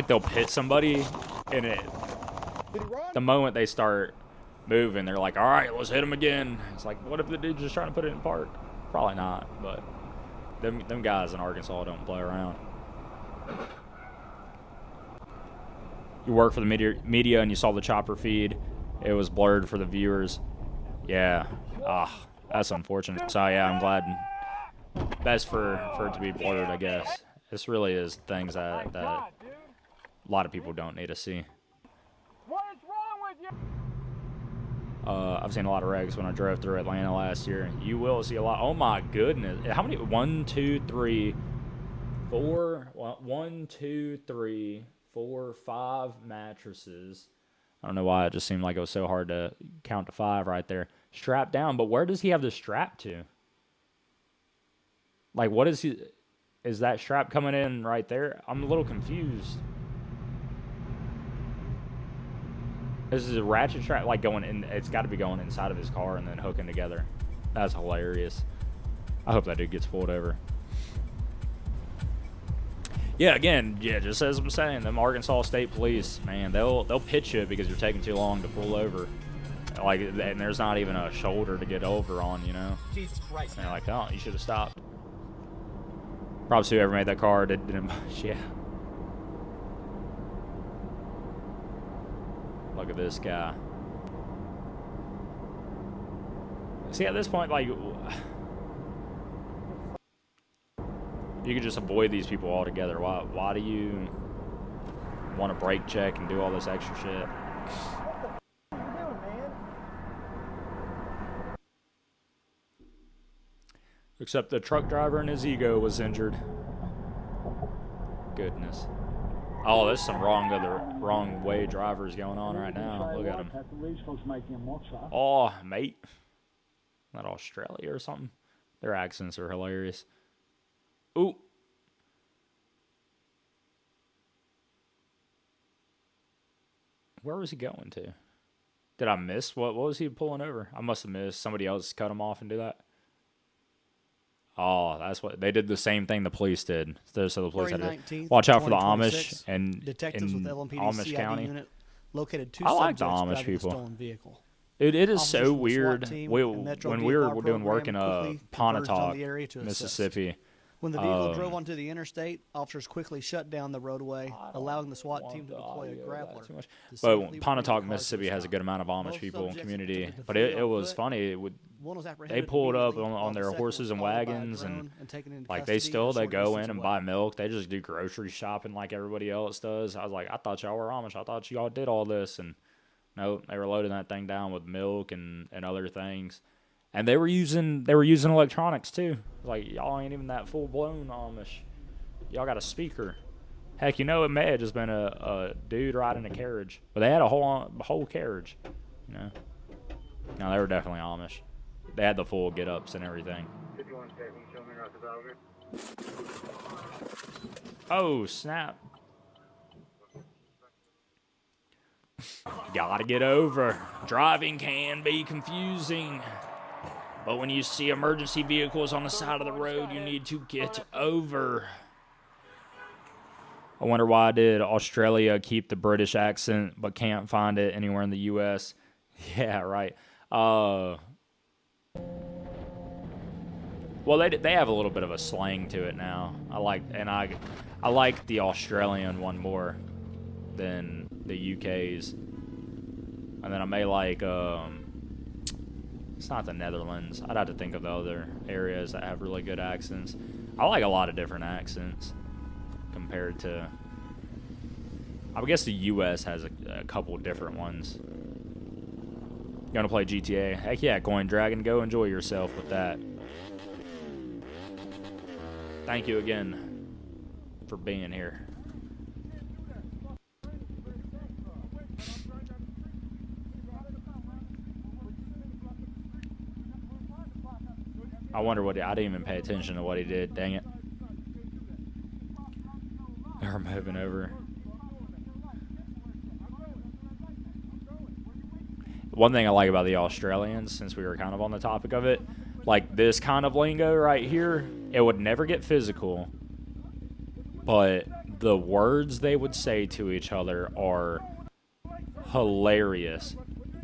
they'll pit somebody, and the moment they start moving, they're like, all right, let's hit them again. It's like, what if the dude's just trying to put it in park? Probably not, but them guys in Arkansas don't play around. You work for the media and you saw the chopper feed. It was blurred for the viewers. Yeah. That's unfortunate. So yeah, I'm glad. Best for it to be blurred, I guess. This really is things that a lot of people don't need to see. What is wrong with you? I've seen a lot of wrecks when I drove through Atlanta last year. You will see a lot. Oh my goodness. How many? 1, 2, 3, 4. 1, 2, 3, 4, 5 mattresses. I don't know why it just seemed like it was so hard to count to 5 right there. Strapped down, but where does he have the strap to? Like, what is he? Is that strap coming in right there? I'm a little confused. This is a ratchet strap, like going in. It's got to be going inside of his car and then hooking together. That's hilarious. I hope that dude gets pulled over. Yeah, again, yeah, just as I'm saying, them Arkansas State Police, man, they'll pitch you because you're taking too long to pull over. Like, and there's not even a shoulder to get over on, you know. Jesus Christ. And they're like, oh, you should have stopped. Props to whoever made that car. Didn't yeah. Look at this guy. See, at this point, like, you could just avoid these people altogether. Why do you want to brake check and do all this extra shit? What are you doing, man? Except the truck driver and his ego was injured. Goodness. Oh, there's some wrong way drivers going on right now. Look at them. Oh, mate. Not Australia or something. Their accents are hilarious. Ooh. Where was he going to? Did I miss? What was he pulling over? I must have missed. Somebody else cut him off and do that. Oh, that's what they did. The same thing the police did. So the police had to watch out for the Amish and detectives with LMPD Amish CID County. Unit located 2 I like the subjects Amish driving a people. stolen vehicle. It is Officers so from the weird. SWAT team We, and Metro when we were DFR doing work in program quickly converged on the area Pontotoc, to assist. Mississippi. When the vehicle drove onto the interstate, officers quickly shut down the roadway, allowing the SWAT team to deploy a grappler. But Pontotoc, Mississippi has a good amount of Amish people in community. But it was funny. They pulled up on their horses and wagons, and like they go in and buy milk. They just do grocery shopping like everybody else does. I was like, I thought y'all were Amish. I thought y'all did all this, and no, they were loading that thing down with milk and other things. And they were using electronics too. Like, y'all ain't even that full blown Amish. Y'all got a speaker. Heck, you know, it may have just been a dude riding a carriage, but they had a whole carriage. You know, no, they were definitely Amish. They had the full get ups and everything. Oh snap! Gotta get over. Driving can be confusing. But when you see emergency vehicles on the side of the road, you need to get over. I wonder why did Australia keep the British accent but can't find it anywhere in the U.S.? Yeah, right. Well, they have a little bit of a slang to it now. I like the Australian one more than the UK's. And then I may like it's not the Netherlands. I'd have to think of the other areas that have really good accents. I like a lot of different accents compared to, I guess the US has a couple different ones. You want to play GTA? Heck yeah, Coin Dragon, go enjoy yourself with that. Thank you again for being here. I wonder what I didn't even pay attention to what he did. Dang it. They're moving over. One thing I like about the Australians, since we were kind of on the topic of it, like this kind of lingo right here, it would never get physical, but the words they would say to each other are hilarious.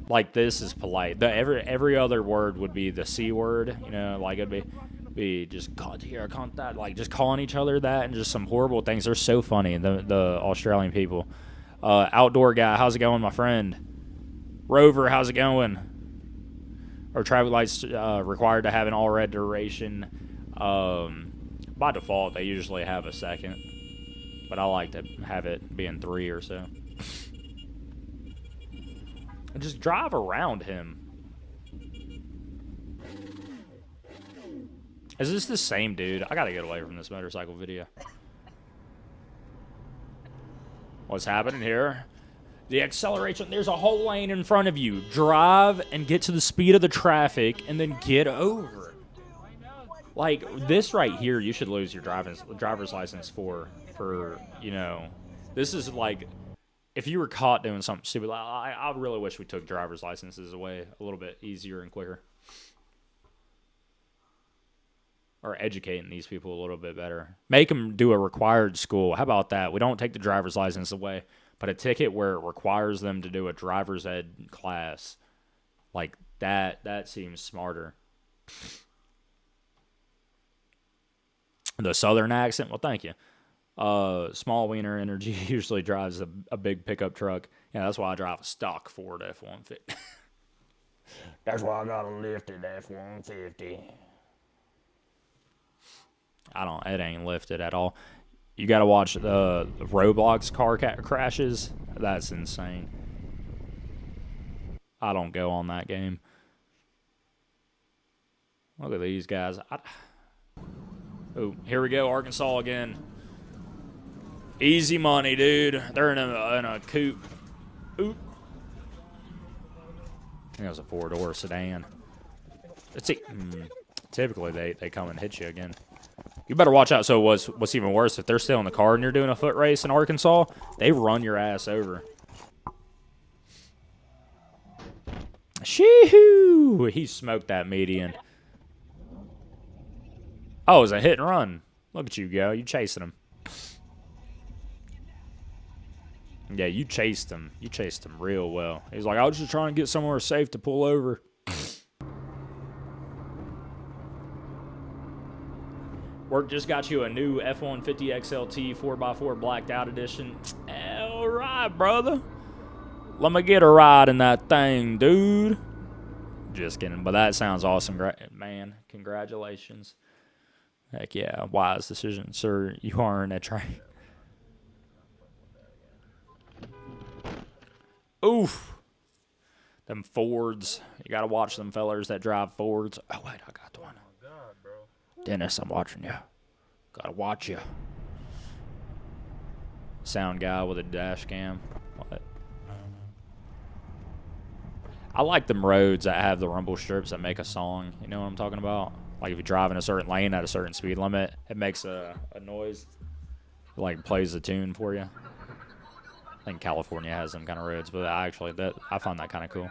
Like, this is polite. Every other word would be the C word, you know, like it'd be just God here, I can't that, like just calling each other that and just some horrible things. They're so funny, the Australian people. Outdoor guy, how's it going, my friend? Rover, how's it going? Or traffic lights required to have an all red duration. By default, they usually have a second, but I like to have it being 3 or so. And just drive around him. Is this the same dude? I gotta get away from this motorcycle video. What's happening here? The acceleration, there's a whole lane in front of you. Drive and get to the speed of the traffic and then get over. Like, this right here, you should lose your driver's license for, you know, this is like, if you were caught doing something stupid, I really wish we took driver's licenses away a little bit easier and quicker. Or educating these people a little bit better. Make them do a required school. How about that? We don't take the driver's license away, but a ticket where it requires them to do a driver's ed class. Like, that seems smarter. The southern accent? Well, thank you. Small wiener energy usually drives a big pickup truck. Yeah, that's why I drive a stock Ford F-150. That's why I got a lifted F-150. It ain't lifted at all. You got to watch the Roblox car crashes. That's insane. I don't go on that game. Look at these guys. Oh, here we go, Arkansas again. Easy money, dude. They're in a coupe. Oop. I think it was a 4-door sedan. Let's see. Typically, they come and hit you again. You better watch out. So what's even worse, if they're still in the car and you're doing a foot race in Arkansas, they run your ass over. Shee-hoo! He smoked that median. Oh, it was a hit and run. Look at you go. You chasing him. Yeah, you chased him. You chased him real well. He's like, I was just trying to get somewhere safe to pull over. Work just got you a new F-150 XLT 4x4 blacked out edition. All right, brother. Let me get a ride in that thing, dude. Just kidding, but that sounds awesome, man. Congratulations. Heck yeah, wise decision, sir. You are in a train. Oof. Them Fords. You got to watch them fellers that drive Fords. Oh, wait, I got one. Dennis, I'm watching you. Gotta watch you. Sound guy with a dash cam. What? I like them roads that have the rumble strips that make a song. You know what I'm talking about? Like if you drive in a certain lane at a certain speed limit, it makes a noise. It like plays a tune for you. think California has them kind of roads, but I find that kind of cool.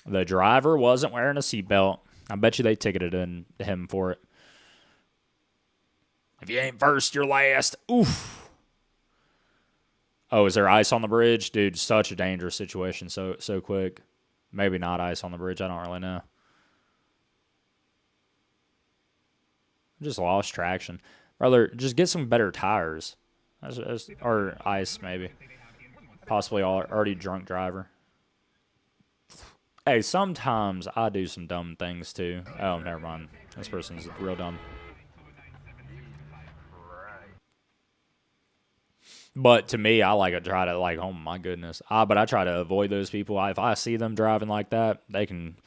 The driver wasn't wearing a seatbelt. I bet you they ticketed him for it. If you ain't first, you're last. Oof. Oh, is there ice on the bridge? Dude, such a dangerous situation so quick. Maybe not ice on the bridge. I don't really know. Just lost traction. Brother, just get some better tires. Or ice, maybe. Possibly already drunk driver. Hey, sometimes I do some dumb things, too. Oh, never mind. This person's real dumb. But to me, I like to try to, like, oh, my goodness. But I try to avoid those people. If I see them driving like that, they can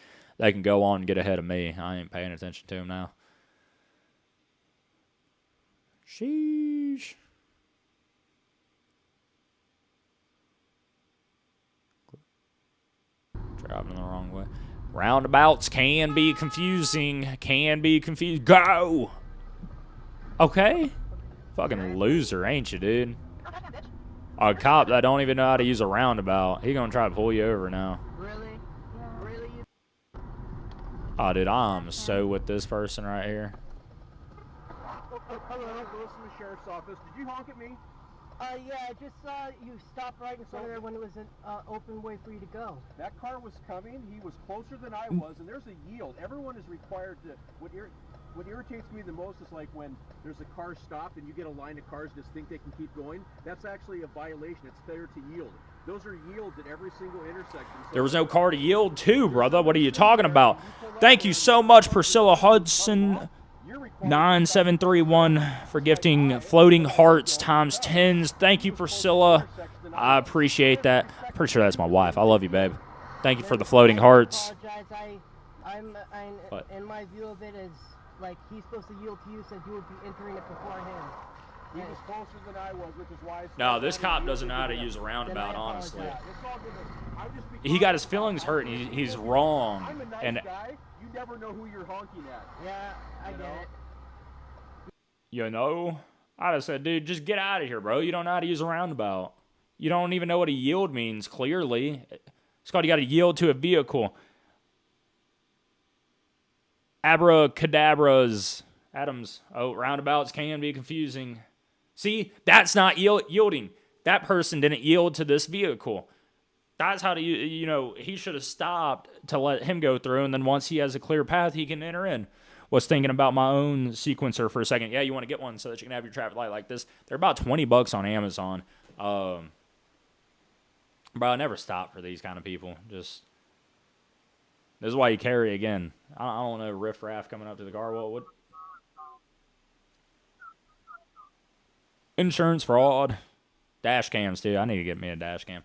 go on and get ahead of me. I ain't paying attention to them now. Sheesh. Driving the wrong way. Roundabouts can be confusing. Go! Okay. Fucking loser, ain't you, dude? A cop that don't even know how to use a roundabout. He gonna try to pull you over now. Really? Really? Oh, dude, I'm so with this person right here. Hello, Lewis from the Sheriff's Office. Did you honk at me? Yeah, I just saw you stop right in front of there when it was an open way for you to go. That car was coming. He was closer than I was, and there's a yield. Everyone is required to. What irritates me the most is like when there's a car stopped and you get a line of cars just think they can keep going. That's actually a violation. It's failure to yield. Those are yields at every single intersection. So there was no car to yield to, brother. What are you talking about? Thank you so much, Priscilla Hudson. 9731 for gifting floating hearts times 10s. Thank you, Priscilla. I appreciate that. I'm pretty sure that's my wife. I love you, babe. Thank you for the floating hearts. I'm in my view of it is like he's supposed to yield to you, so you would be entering it before him. He was closer than I was, which is why. No, this cop doesn't know how to use a roundabout, honestly. He got his feelings hurt, and he's wrong. I'm a nice and guy. You never know who you're honking at. Yeah, I get it. You know? I just said, dude, just get out of here, bro. You don't know how to use a roundabout. You don't even know what a yield means, clearly. It's called you got to yield to a vehicle. Abracadabras. Adams. Oh, roundabouts can be confusing. See, that's not yielding. That person didn't yield to this vehicle. That's how to, he should have stopped to let him go through, and then once he has a clear path, he can enter in. Was thinking about my own sequencer for a second. Yeah, you want to get one so that you can have your traffic light like this. They're about $20 on Amazon. Bro, I never stop for these kind of people. This is why you carry again. I don't know, riffraff coming up to the car. What? Insurance fraud. Dash cams, too. I need to get me a dash cam.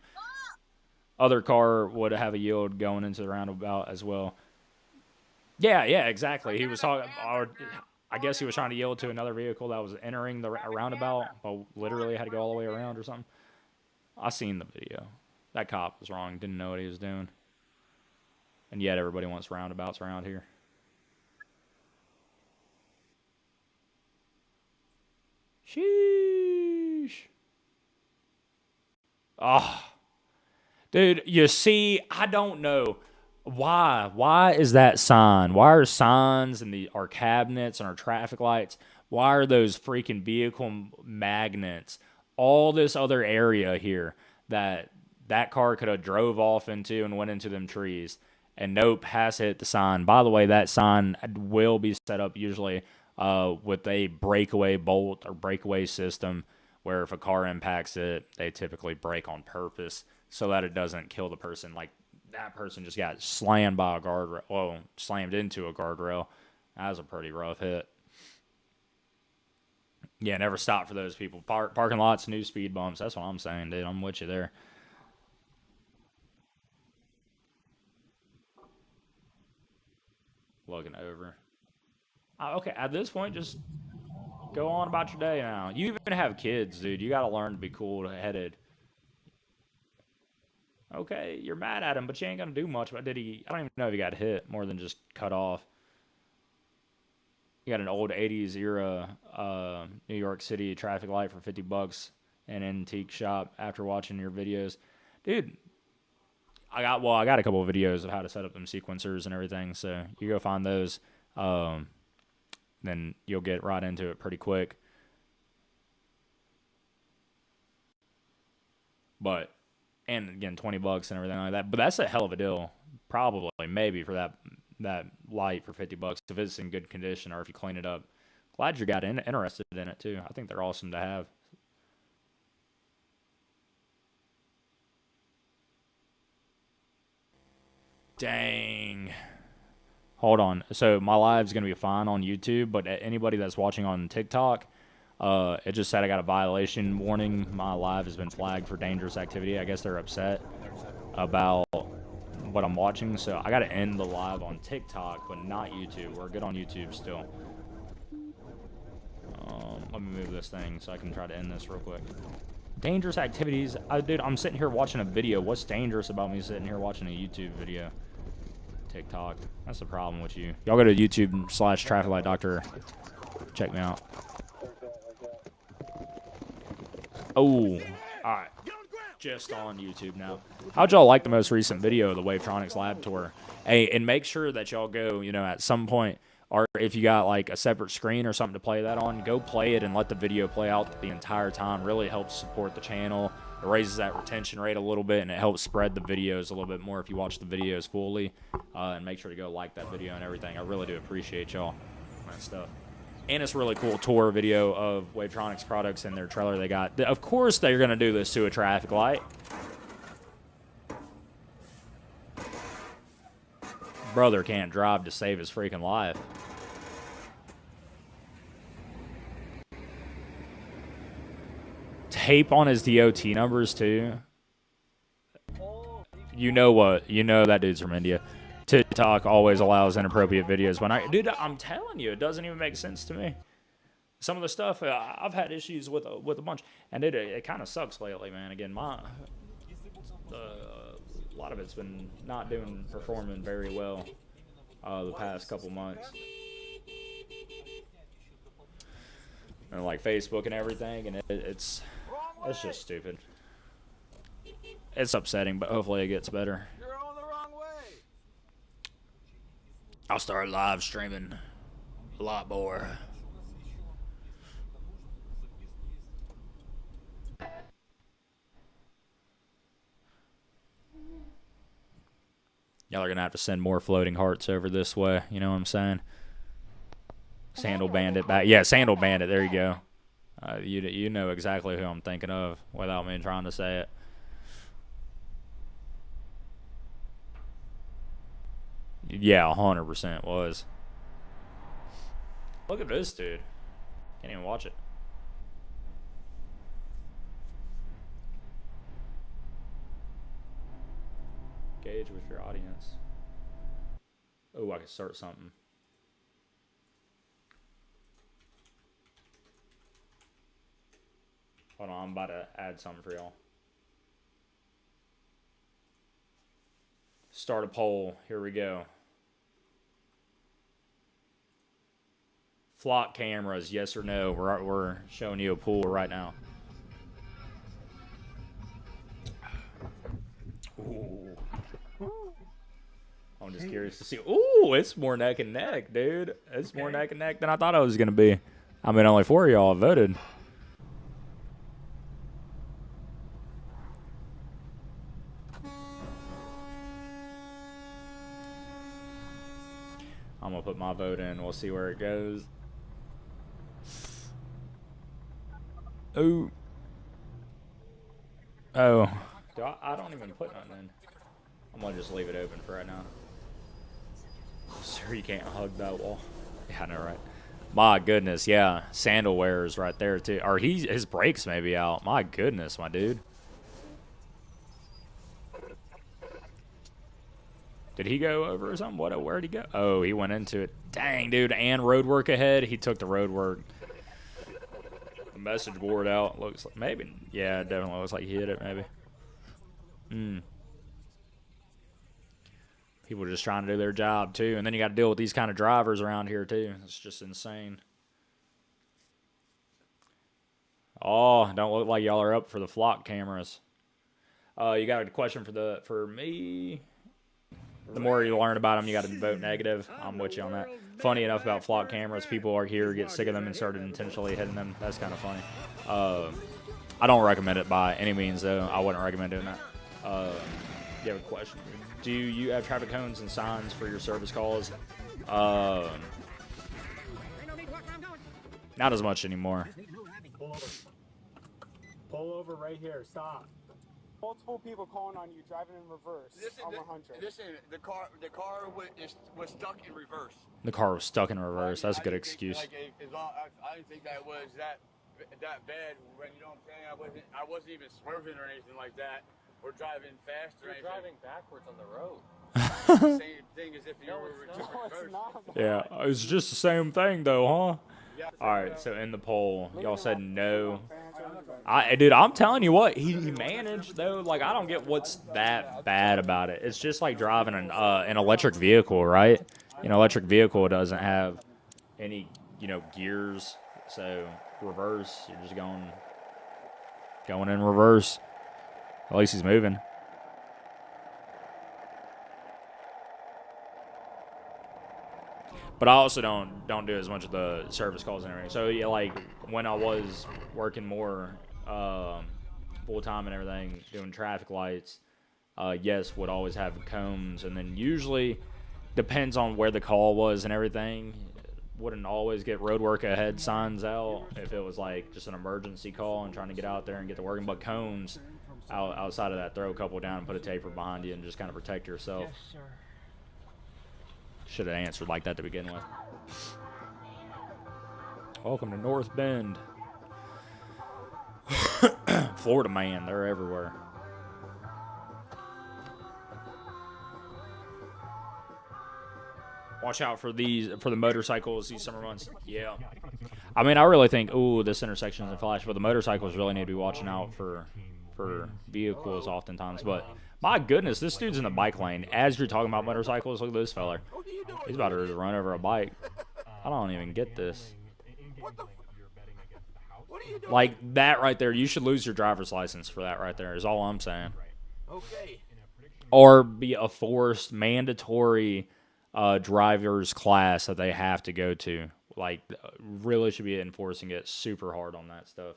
Other car would have a yield going into the roundabout as well. Yeah, exactly. He was talking. I guess he was trying to yield to another vehicle that was entering the roundabout, but literally had to go all the way around or something. I seen the video. That cop was wrong. Didn't know what he was doing. And yet everybody wants roundabouts around here. Sheesh. Oh. Dude, you see, I don't know. Why is that sign? Why are signs and our cabinets and our traffic lights, why are those freaking vehicle magnets, all this other area here that car could have drove off into and went into them trees? And nope, has hit the sign. By the way, that sign will be set up usually with a breakaway bolt or breakaway system where if a car impacts it, they typically brake on purpose so that it doesn't kill the person. Like, that person just got slammed by a guardrail. Well, slammed into a guardrail. That was a pretty rough hit. Yeah, never stop for those people. Parking lots, new speed bumps. That's what I'm saying, dude. I'm with you there. Looking over. Okay, at this point, just go on about your day now. You even have kids, dude. You got to learn to be cool-headed. Okay, you're mad at him, but you ain't going to do much. But I don't even know if he got hit more than just cut off. You got an old 80s era New York City traffic light for $50 in an antique shop after watching your videos. Dude, I got a couple of videos of how to set up them sequencers and everything, so you go find those. Then you'll get right into it pretty quick. But, and again, $20 and everything like that. But that's a hell of a deal, probably, maybe, for that light for $50 if it's in good condition or if you clean it up. Glad you got interested in it too. I think they're awesome to have. Dang. Hold on. So my live's going to be fine on YouTube, but anybody that's watching on TikTok, it just said I got a violation warning. My live has been flagged for dangerous activity. I guess they're upset about what I'm watching, so I got to end the live on TikTok, but not YouTube. We're good on YouTube still. Let me move this thing so I can try to end this real quick. Dangerous activities. Dude, I'm sitting here watching a video. What's dangerous about me sitting here watching a YouTube video? TikTok. That's the problem with you. Y'all go to YouTube/TrafficLightDoctor. Check me out. Oh, alright. Just on YouTube now. How'd y'all like the most recent video of the Wavetronics Lab Tour? Hey, and make sure that y'all go, at some point, or if you got like a separate screen or something to play that on, go play it and let the video play out the entire time. Really helps support the channel. It raises that retention rate a little bit, and it helps spread the videos a little bit more if you watch the videos fully. And make sure to go like that video and everything. I really do appreciate y'all. That stuff. And it's a really cool tour video of Wavetronics products and their trailer they got. Of course they're going to do this to a traffic light. Brother can't drive to save his freaking life. Tape on his DOT numbers too. You know what? You know that dude's from India. TikTok always allows inappropriate videos. Dude, I'm telling you, it doesn't even make sense to me. Some of the stuff I've had issues with a bunch, and it kind of sucks lately, man. Again, a lot of it's been not performing very well the past couple months. And like Facebook and everything, and it's just stupid. It's upsetting, but hopefully it gets better. I'll start live streaming a lot more. Y'all are going to have to send more floating hearts over this way. You know what I'm saying? Sandal Bandit back. Yeah, Sandal Bandit. There you go. You know exactly who I'm thinking of without me trying to say it. Yeah, 100% was. Look at this dude. Can't even watch it. Engage with your audience. Oh, I can start something. Hold on, I'm about to add something for y'all. Start a poll. Here we go. Flock cameras, yes or no? We're showing you a pool right now. Ooh. I'm just curious to see. Ooh, it's more neck and neck, dude. It's more neck and neck than I thought it was gonna be. I mean, only 4 of y'all voted. I'm gonna put my vote in. We'll see where it goes. Oh. Oh. I don't even put nothing in. I'm gonna just leave it open for right now. Sir, you can't hug that wall. Yeah, I know, right? My goodness, yeah. Sandal wearers right there too. Or his brakes may be out. My goodness, my dude. Did he go over or something? Where'd he go? Oh, he went into it. Dang, dude. And road work ahead. He took the road work. The message board out. Looks like maybe. Yeah, it definitely looks like he hit it, maybe. People just trying to do their job too, and then you got to deal with these kind of drivers around here too. It's just insane. Oh, don't look like y'all are up for the flock cameras. You got a question for me? The more you learn about them, you got to vote negative. I'm with you on that. Funny enough about flock cameras, people are here, get sick of them, and started intentionally hitting them. That's kind of funny. I don't recommend it by any means, though. I wouldn't recommend doing that. You have a question? Do you have traffic cones and signs for your service calls? Not as much anymore. Pull over right here. Stop. Multiple people calling on you driving in reverse on 100. Listen, the car was stuck in reverse. The car was stuck in reverse. That's a good excuse. I didn't think that was that bad. When you know what I'm saying, I wasn't even swerving or anything like that. We're driving faster. You're driving backwards on the road. Same thing as if you were reverse. Yeah, it's just the same thing though, huh? All right, so in the poll, y'all said no. Dude, I'm telling you what, he managed though. Like, I don't get what's that bad about it. It's just like driving an electric vehicle, right? Electric vehicle doesn't have any, gears. So reverse, you're just going in reverse. At least he's moving. But I also don't do as much of the service calls and everything. So yeah, like when I was working more full time and everything, doing traffic lights, yes, would always have cones, and then usually depends on where the call was and everything. Wouldn't always get roadwork ahead signs out if it was like just an emergency call and trying to get out there and get to working. But cones outside of that, throw a couple down and put a taper behind you and just kind of protect yourself. Yes, sir. Should have answered like that to begin with. Welcome to North Bend. Florida man, they're everywhere. Watch out for the motorcycles these summer months. Yeah. I mean, I really think, this intersection is a flash, but the motorcycles really need to be watching out for vehicles oftentimes. But my goodness, this dude's in the bike lane. As you're talking about motorcycles, look at this fella. He's about to run over a bike. I don't even get this. Like, that right there, you should lose your driver's license for that right there, is all I'm saying. Okay. Or be a forced, mandatory driver's class that they have to go to. Like, really should be enforcing it super hard on that stuff.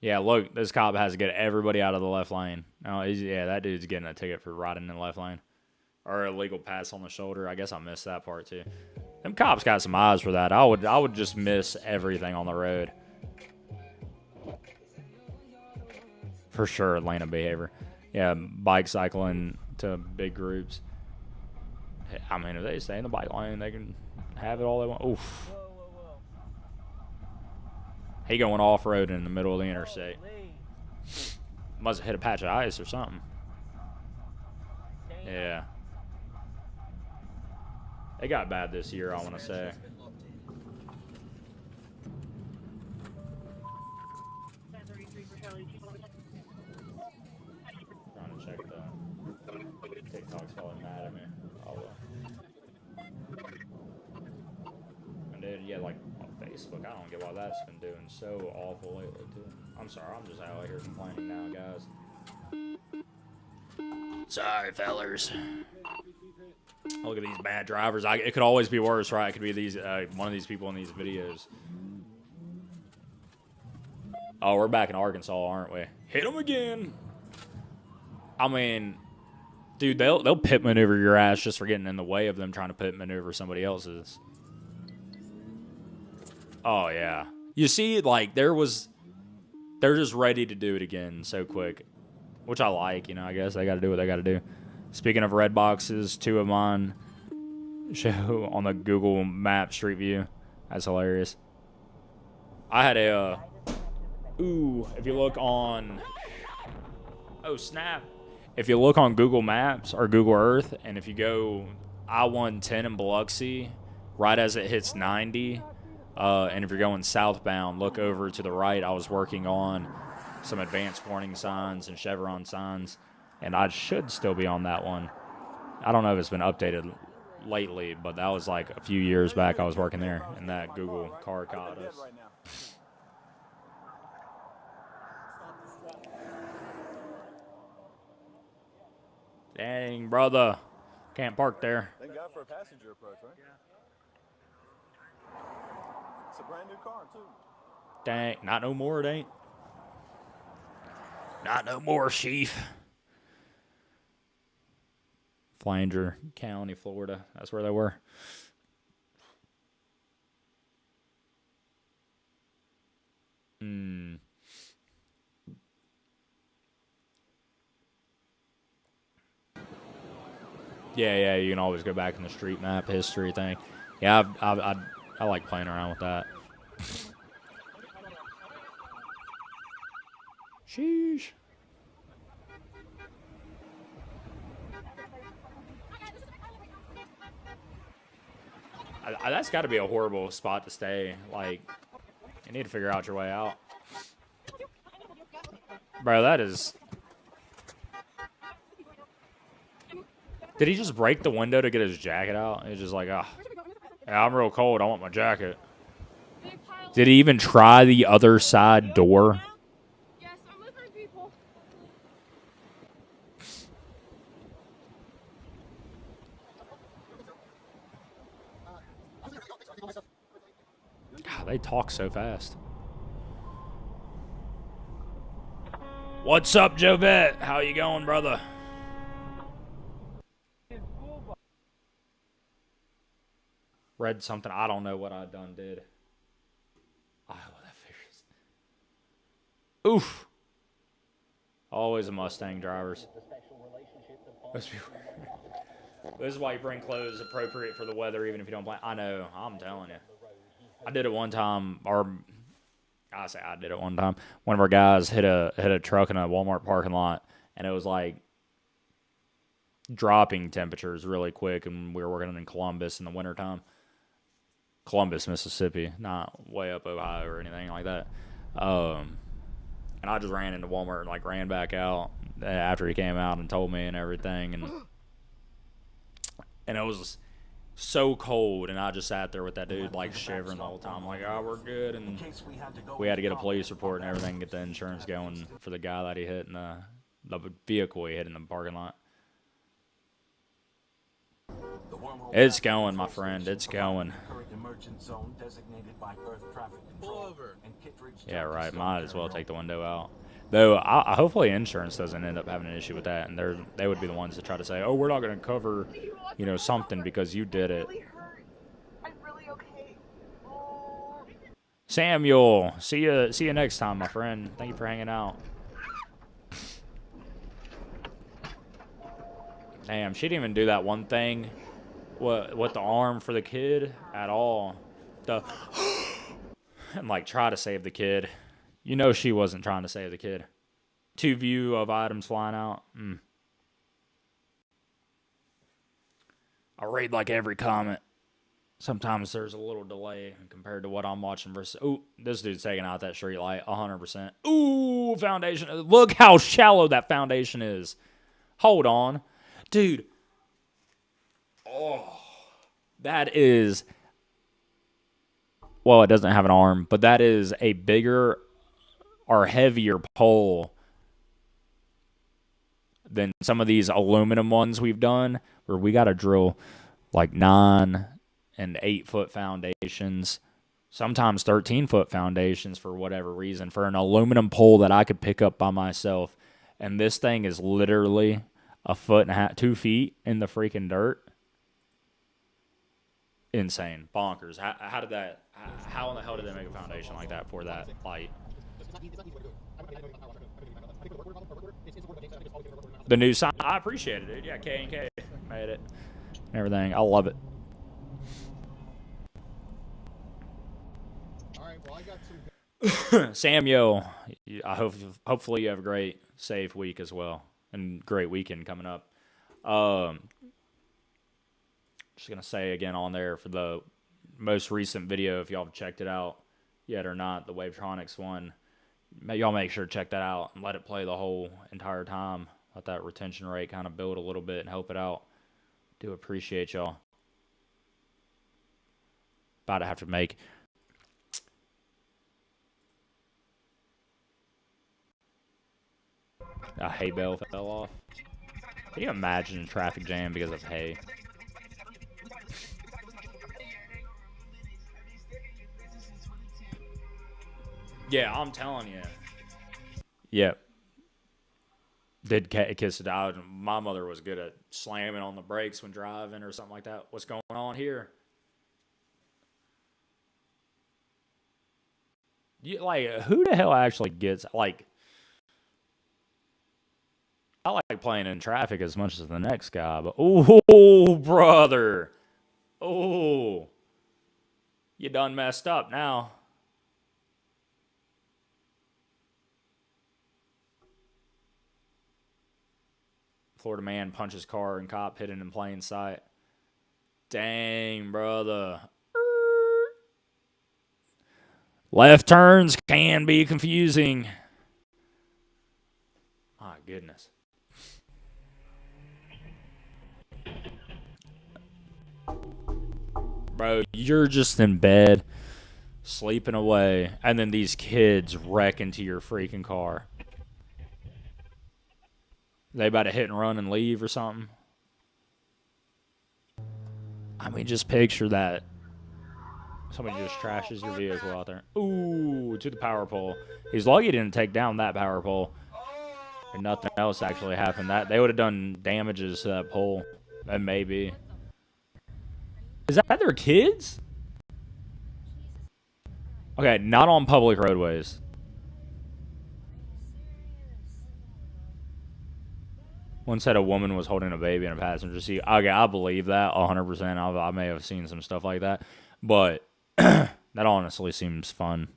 Yeah, look, this cop has to get everybody out of the left lane. Oh, yeah, that dude's getting a ticket for riding in the left lane. Or illegal pass on the shoulder. I guess I missed that part too. Them cops got some eyes for that. I would just miss everything on the road. For sure, Atlanta behavior. Yeah, bike cycling to big groups. I mean, if they stay in the bike lane, they can have it all they want. Oof. He going off-road in the middle of the interstate. Must have hit a patch of ice or something. Yeah. It got bad this year, I want to say. Trying to check the TikTok's calling mad at me. And dude, yeah, like on Facebook, I don't get why that's been doing so awful lately too. I'm sorry, I'm just out here complaining now, guys. Sorry, fellers. Look at these bad drivers. It could always be worse, right? It could be these one of these people in these videos. Oh, we're back in Arkansas, aren't we? Hit them again. I mean, dude, they'll pit maneuver your ass just for getting in the way of them trying to pit maneuver somebody else's. Oh yeah. You see, like they're just ready to do it again so quick, which I like. I guess they got to do what they got to do. Speaking of red boxes, 2 of mine show on the Google Maps Street View. That's hilarious. I had a if you look on snap. If you look on Google Maps or Google Earth, and if you go I-110 in Biloxi, right as it hits 90, And if you're going southbound, look over to the right. I was working on some advanced warning signs and chevron signs, and I should still be on that one. I don't know if it's been updated lately, but that was like a few years back I was working there, and that Google car caught us. Dang, brother. Can't park there. Thank God for a passenger approach, right? Yeah. It's a brand new car, too. Dang, not no more, it ain't. Not no more, Chief. Flanger County, Florida. That's where they were. Yeah, you can always go back in the street map history thing. Yeah, I like playing around with that. Sheesh. That's got to be a horrible spot to stay. Like, you need to figure out your way out. Bro, that is... Did he just break the window to get his jacket out? He's just like, yeah, I'm real cold. I want my jacket. Did he even try the other side door? Yes, I'm listening, people. God, they talk so fast. What's up, Jovette? How you going, brother? Read something. I don't know what I done did. Iowa, that figures. Oof. Always a Mustang drivers. This is why you bring clothes appropriate for the weather, even if you don't plan. I know. I'm telling you. I did it one time, or I say I did it one time. One of our guys hit a truck in a Walmart parking lot, and it was like dropping temperatures really quick, and we were working in Columbus in the wintertime. Columbus, Mississippi, not way up Ohio or anything like that. And I just ran into Walmart and like ran back out after he came out and told me and everything, and it was so cold, and I just sat there with that dude like shivering the whole time, like, oh, we're good, and we had to get a police report and everything, get the insurance going for the guy that he hit in the vehicle he hit in the parking lot. It's going, my friend. It's going. Yeah, right. Might as well take the window out. Though, hopefully insurance doesn't end up having an issue with that, and they would be the ones that try to say, oh, we're not going to cover, something because you did it. Samuel, see you next time, my friend. Thank you for hanging out. Damn, she didn't even do that one thing. What the arm for the kid at all. And like try to save the kid. She wasn't trying to save the kid. 2 view of items flying out. I read like every comment. Sometimes there's a little delay compared to what I'm watching versus... Ooh, this dude's taking out that street light 100%. Ooh, foundation. Look how shallow that foundation is. Hold on. Dude. Oh. That is... Well, it doesn't have an arm, but that is a bigger or heavier pole than some of these aluminum ones we've done, where we got to drill like 9 and 8 foot foundations, sometimes 13 foot foundations for whatever reason, for an aluminum pole that I could pick up by myself. And this thing is literally 1.5 feet, 2 feet in the freaking dirt. Insane. Bonkers. How did that... How in the hell did they make a foundation like that for that light? The new sign. I appreciate it, dude. Yeah, K&K made it. And everything. I love it. All right, well, I got some... Samuel, hopefully you have a great, safe week as well. And great weekend coming up. Just going to say again on there for the most recent video, if y'all have checked it out yet or not, the Wavetronics one. Y'all make sure to check that out and let it play the whole entire time. Let that retention rate kind of build a little bit and help it out. Do appreciate y'all. About to have to make... A hay bale fell off. Can you imagine a traffic jam because of hay? Yeah, I'm telling you. Yep. Did kiss it out. My mother was good at slamming on the brakes when driving or something like that. What's going on here? You, like, who the hell actually gets, like... I like playing in traffic as much as the next guy, but... Oh, brother! Oh! You done messed up now. Florida man punches car and cop hidden in plain sight. Dang, brother. Left turns can be confusing. My goodness. Bro, you're just in bed, sleeping away, and then these kids wreck into your freaking car. They about to hit and run and leave or something? I mean, just picture that. Somebody just trashes your vehicle out there. Ooh, to the power pole. He's lucky he didn't take down that power pole. And nothing else actually happened. That they would have done damages to that pole. And maybe. Is that their kids? Okay, not on public roadways. One said a woman was holding a baby in a passenger seat. Okay, I believe that 100%. I may have seen some stuff like that. But that honestly seems fun.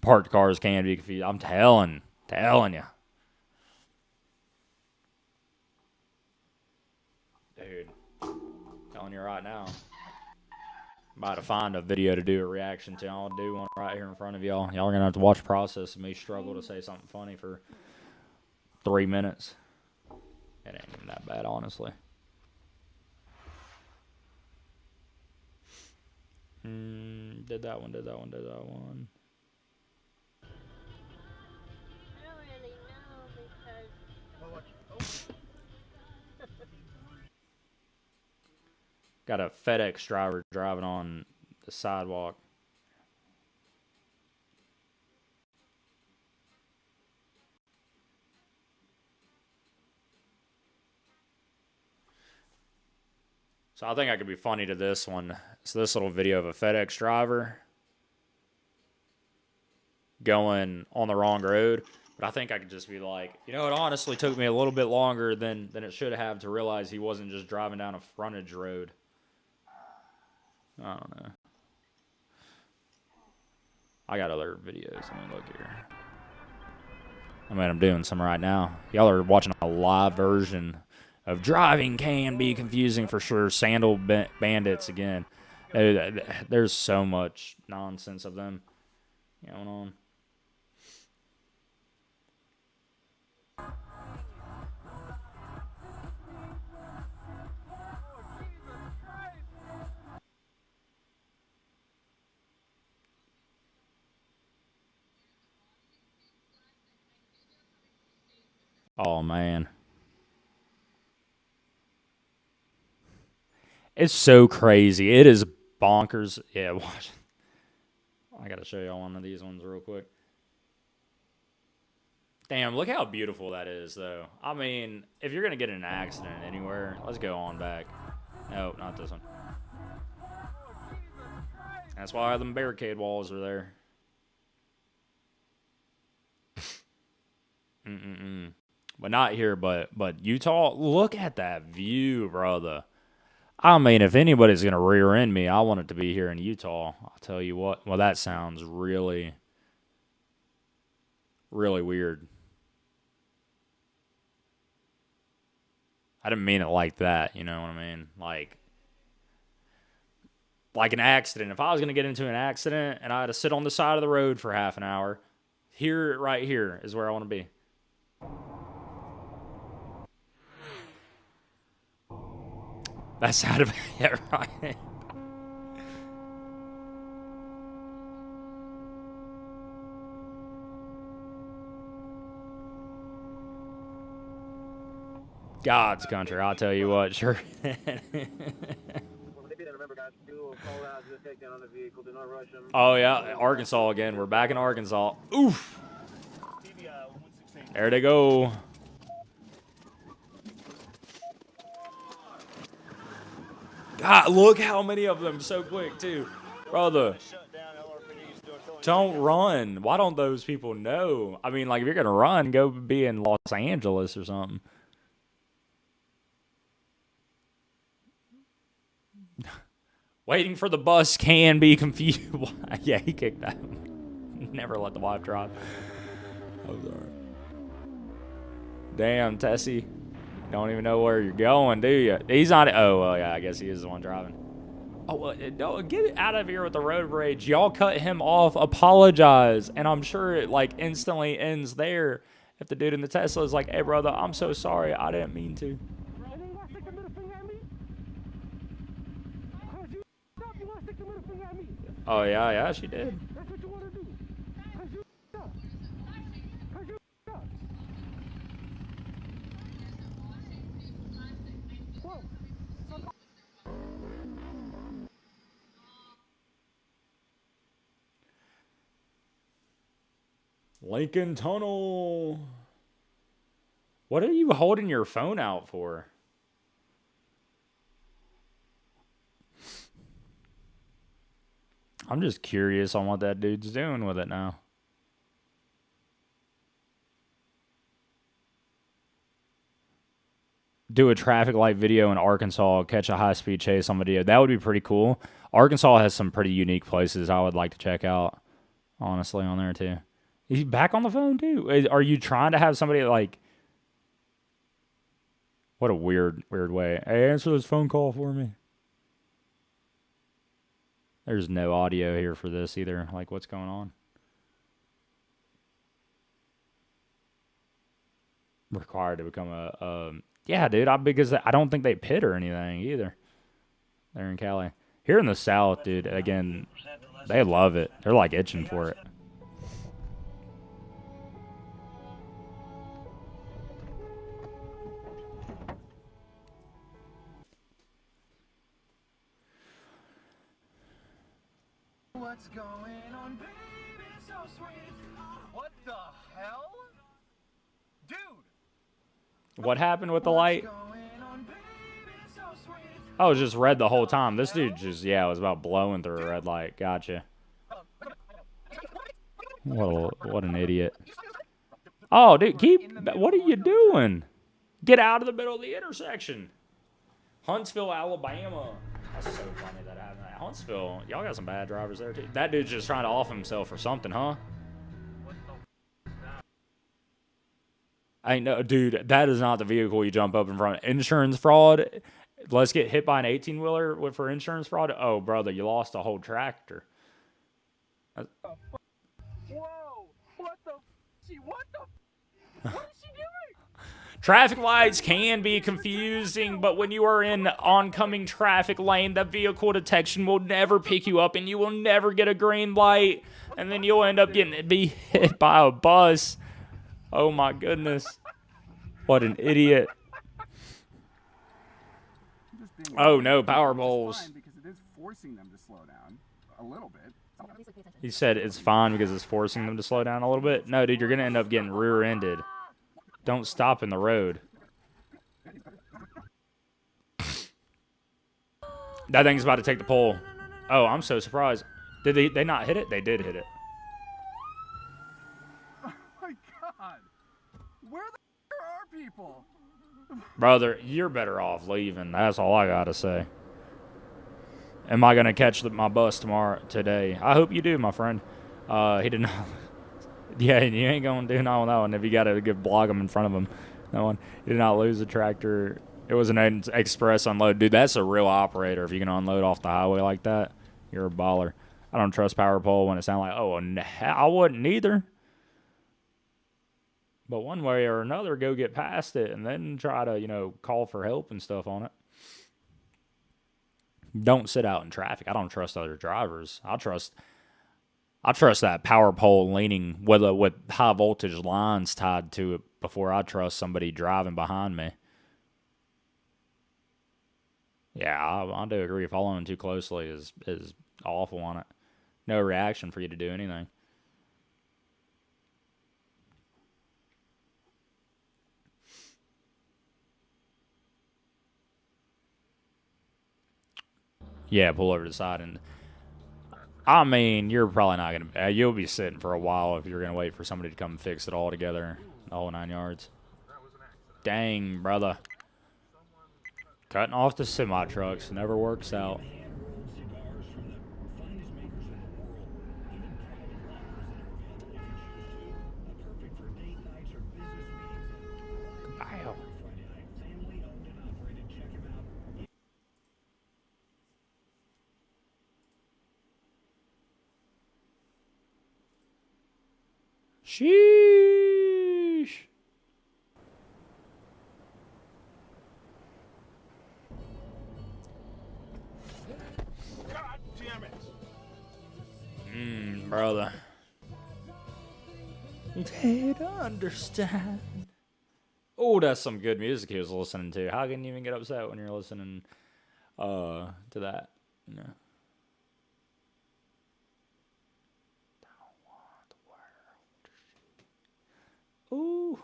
Parked cars can be confused. I'm telling you. Dude, telling you right now. I'm about to find a video to do a reaction to. I'll do one right here in front of y'all. Y'all are going to have to watch the process of me struggle to say something funny for 3 minutes. It ain't even that bad, honestly. Did that one. Got a FedEx driver driving on the sidewalk. So I think I could be funny to this one. It's this little video of a FedEx driver going on the wrong road. But I think I could just be like, you know, it honestly took me a little bit longer than it should have to realize he wasn't just driving down a frontage road. I don't know. I got other videos. Let me look here. I mean, I'm doing some right now. Y'all are watching a live version of Driving Can Be Confusing for sure. Sandal Bandits again. There's so much nonsense of them going on. Oh, man. It's so crazy. It is bonkers. Yeah, watch. I got to show y'all one of these ones real quick. Damn, look how beautiful that is, though. I mean, if you're going to get in an accident anywhere, let's go on back. No, not this one. That's why them barricade walls are there. But not here, but Utah. Look at that view, brother. I mean, if anybody's going to rear end me, I want it to be here in Utah. I'll tell you what. Well, that sounds really, really weird. I didn't mean it like that, you know what I mean? Like, like an accident. If I was going to get into an accident and I had to sit on the side of the road for half an hour, here, right here, is where I want to be. That's out of it, right? God's country, I'll tell you what, sure. Oh, yeah, Arkansas again. We're back in Arkansas. Oof. There they go. God, look how many of them so quick, too. Brother, don't run. Why don't those people know? I mean, like, if you're going to run, go be in Los Angeles or something. Waiting for the bus can be confused. Yeah, he kicked that. Never let the wife drive. I'm sorry. Damn, Tessie. Don't even know where you're going, do you? He's not. Oh, well, yeah, I guess he is the one driving. Oh, well, get out of here with the road rage. Y'all cut him off. Apologize. And I'm sure it, like, instantly ends there. If the dude in the Tesla is like, hey, brother, I'm so sorry. I didn't mean to. Oh, yeah, she did. Lincoln Tunnel. What are you holding your phone out for? I'm just curious on what that dude's doing with it now. Do a traffic light video in Arkansas, catch a high-speed chase on video. That would be pretty cool. Arkansas has some pretty unique places I would like to check out, honestly, on there, too. He's back on the phone, too. Are you trying to have somebody, like... What a weird way. Hey, answer this phone call for me. There's no audio here for this either. Like, what's going on? Required to become a yeah, dude. Because I don't think they pit or anything either. They're in Cali. Here in the South, dude, again, they love it. They're like itching for it. What's going on, baby? So sweet. What the hell? Dude! What happened with the light? Oh, it was just red the whole time. This dude just, yeah, was about blowing through a red light. Gotcha. What an idiot. Oh, dude, what are you doing? Get out of the middle of the intersection. Huntsville, Alabama. That's so funny that happened. Huntsville, y'all got some bad drivers there, too. That dude's just trying to off himself or something, huh? I know, dude, that is not the vehicle you jump up in front of. Insurance fraud. Let's get hit by an 18-wheeler for insurance fraud. Oh, brother, you lost a whole tractor. Whoa! What the? What is she doing? Traffic lights can be confusing, but when you are in oncoming traffic lane, the vehicle detection will never pick you up, and you will never get a green light, and then you'll end up be hit by a bus. Oh my goodness. What an idiot. Oh no, power bowls. Because it is forcing them to slow down a little bit. He said it's fine because it's forcing them to slow down a little bit. No, dude, you're going to end up getting rear-ended. Don't stop in the road. That thing's about to take the pole. Oh, I'm so surprised. Did they not hit it? They did hit it. People. Brother, you're better off leaving. That's all I gotta say. Am I gonna catch my bus today? I hope you do, my friend. He did not. Yeah, you ain't gonna do nothing with that one if you gotta block him in front of him. That one. He did not lose the tractor. It was an express unload, dude. That's a real operator if you can unload off the highway like that. You're a baller. I don't trust Power Pole when it sounds like, oh, I wouldn't either. But one way or another, go get past it and then try to, you know, call for help and stuff on it. Don't sit out in traffic. I don't trust other drivers. I trust that power pole leaning with high voltage lines tied to it before I trust somebody driving behind me. Yeah, I do agree. Following too closely is awful on it. No reaction for you to do anything. Yeah, pull over to the side. And I mean, you're probably not going to... You'll be sitting for a while if you're going to wait for somebody to come and fix it all together. The whole 9 yards. Dang, brother. Cutting off the semi-trucks never works out. Wow. Sheesh. God damn it. Brother. They don't understand. Oh, that's some good music he was listening to. How can you even get upset when you're listening to that? You know. Ooh.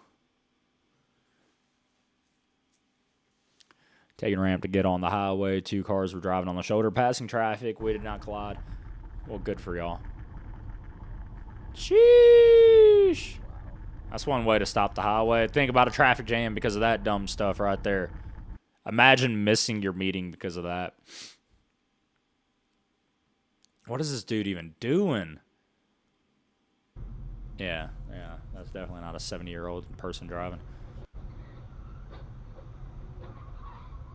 Taking a ramp to get on the highway. 2 cars were driving on the shoulder, passing traffic. We did not collide. Well, good for y'all. Sheesh. That's one way to stop the highway. Think about a traffic jam because of that dumb stuff right there. Imagine missing your meeting because of that. What is this dude even doing? Yeah. That's definitely not a 70-year-old person driving.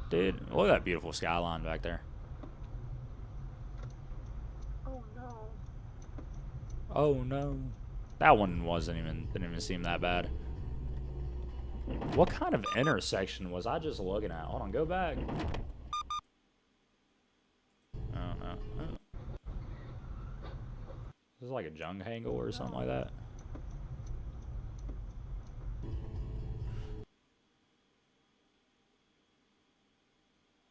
Dude, look at that beautiful skyline back there. Oh no. Oh no. That one didn't even seem that bad. What kind of intersection was I just looking at? Hold on, go back. Oh no. This is like a jungle or something like that.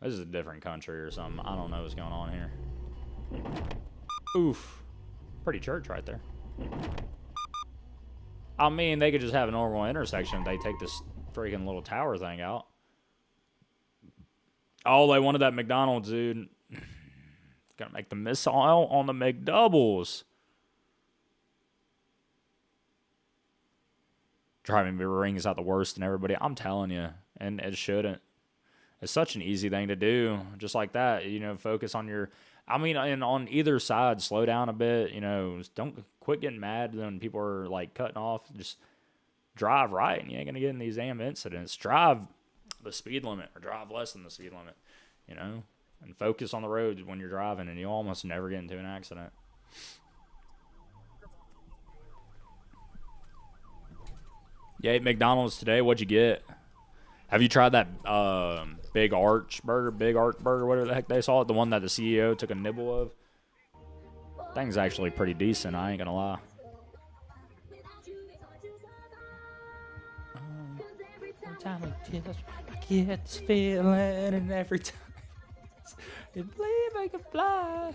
This is a different country or something. I don't know what's going on here. Oof. Pretty church right there. I mean, they could just have a normal intersection if they take this freaking little tower thing out. Oh, they wanted that McDonald's, dude. Gotta make the missile on the McDoubles. Driving rings out the worst in everybody. I'm telling you. And it shouldn't. It's such an easy thing to do. Just like that, you know, focus on your... I mean, and on either side, slow down a bit. You know, don't quit getting mad when people are, like, cutting off. Just drive right, and you ain't going to get in these damn incidents. Drive the speed limit or drive less than the speed limit, you know? And focus on the road when you're driving, and you'll almost never get into an accident. You ate McDonald's today. What'd you get? Have you tried that Big Arch Burger, whatever the heck they saw it? The one that the CEO took a nibble of? Thing's actually pretty decent, I ain't gonna lie. Every time I touch, I get this feeling, and every time you believe I can fly.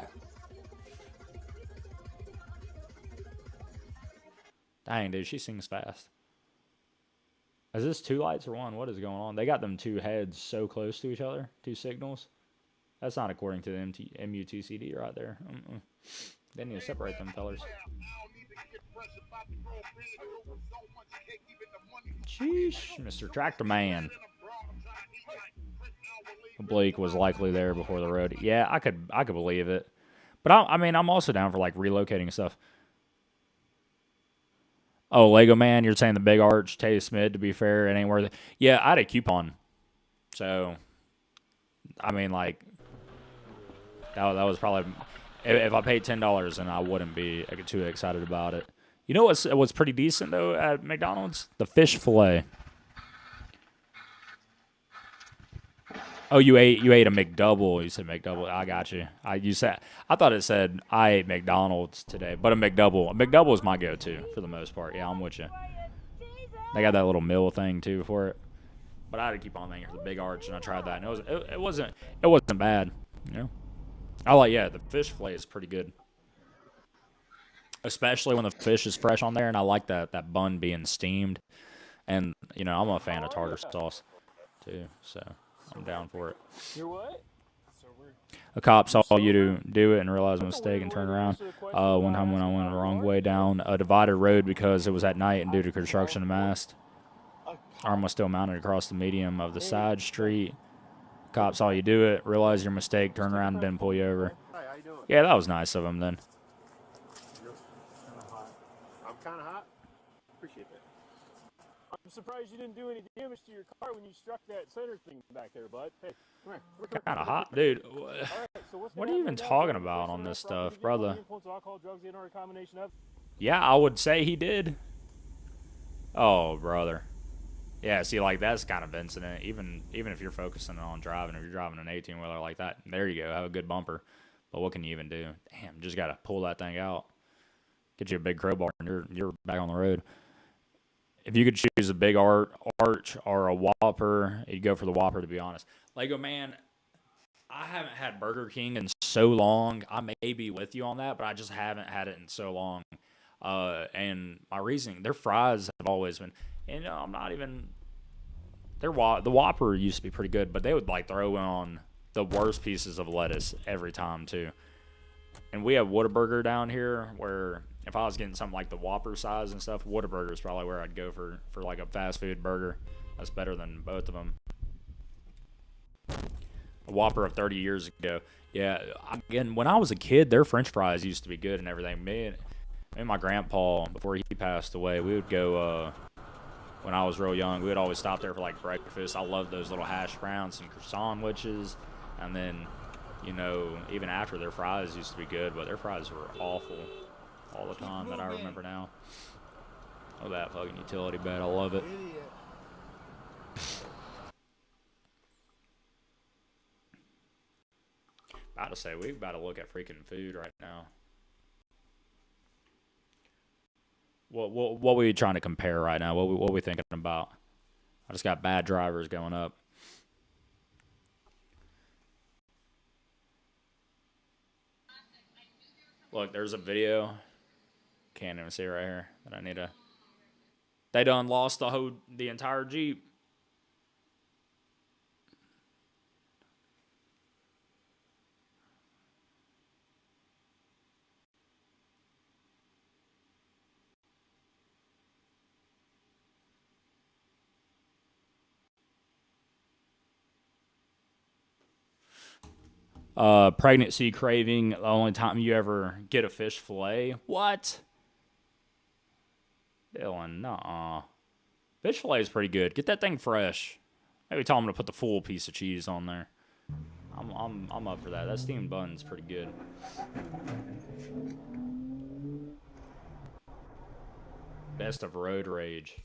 Dang, dude, she sings fast. Is this 2 lights or 1? What is going on? They got them 2 heads so close to each other. 2 signals. That's not according to the MUTCD right there. They need to separate them fellers. Sheesh, Mr. Tractor Man. Blake was likely there before the road. Yeah, I could believe it. But I mean, I'm also down for like relocating stuff. Oh, Lego Man, you're saying the Big Arch, tastes mid, to be fair, it ain't worth it. Yeah, I had a coupon. So, I mean, like, that was probably... If I paid $10, then I wouldn't be too excited about it. You know what's pretty decent though at McDonald's? The fish fillet. Oh, you ate a McDouble. You said McDouble. I got you. I thought it said I ate McDonald's today, but a McDouble. A McDouble is my go-to for the most part. Yeah, I'm with you. They got that little meal thing too for it. But I had to keep on thinking for the big arch, and I tried that, and it wasn't bad. You know, the fish fillet is pretty good, especially when the fish is fresh on there, and I like that bun being steamed, and you know I'm a fan of tartar sauce too, so I'm down for it. You're what? A cop saw you do it and realized a mistake and turned around. One time when I went the wrong way down a divided road because it was at night and due to construction of mast. Arm was still mounted across the medium of the side street. Cop saw you do it, realized your mistake, turned around and didn't pull you over. Yeah, that was nice of him then. I'm kind of hot. Appreciate that. I'm surprised you didn't do any damage to your car when you struck that center thing back there, bud. Hey, come here. Kind of hot, dude. Right, so What are you even talking about on this stuff, brother? Alcohol, drugs, or a combination of? Yeah, I would say he did. Oh, brother. Yeah, see, like, that's kind of incident. Even if you're focusing on driving, if you're driving an 18-wheeler like that, there you go, have a good bumper. But what can you even do? Damn, just got to pull that thing out. Get you a big crowbar, and you're back on the road. If you could choose a big arch or a Whopper, you'd go for the Whopper, to be honest. Lego Man, I haven't had Burger King in so long. I may be with you on that, but I just haven't had it in so long. And my reasoning, their fries have always been, and I'm not even, the Whopper used to be pretty good, but they would like throw on the worst pieces of lettuce every time too. And we have Whataburger down here where if I was getting something like the Whopper size and stuff, Whataburger is probably where I'd go for like a fast food burger. That's better than both of them. A Whopper of 30 years ago. Yeah, again, when I was a kid, their French fries used to be good and everything. Me and my grandpa, before he passed away, we would go, when I was real young, we would always stop there for like breakfast. I loved those little hash browns and sandwiches. And then, you know, even after, their fries used to be good, but their fries were awful all the time that I remember now. Oh, that fucking utility bed. I love it. About to say, we about to look at freaking food right now. What we trying to compare right now? What we thinking about? I just got bad drivers going up. Look, there's a video. Can't even see it right here that I need to. They done lost the entire Jeep. Pregnancy craving, the only time you ever get a fish fillet. What? Dylan, nuh-uh. Fish fillet is pretty good. Get that thing fresh. Maybe tell them to put the full piece of cheese on there. I'm up for that. That steamed bun's pretty good. Best of road rage.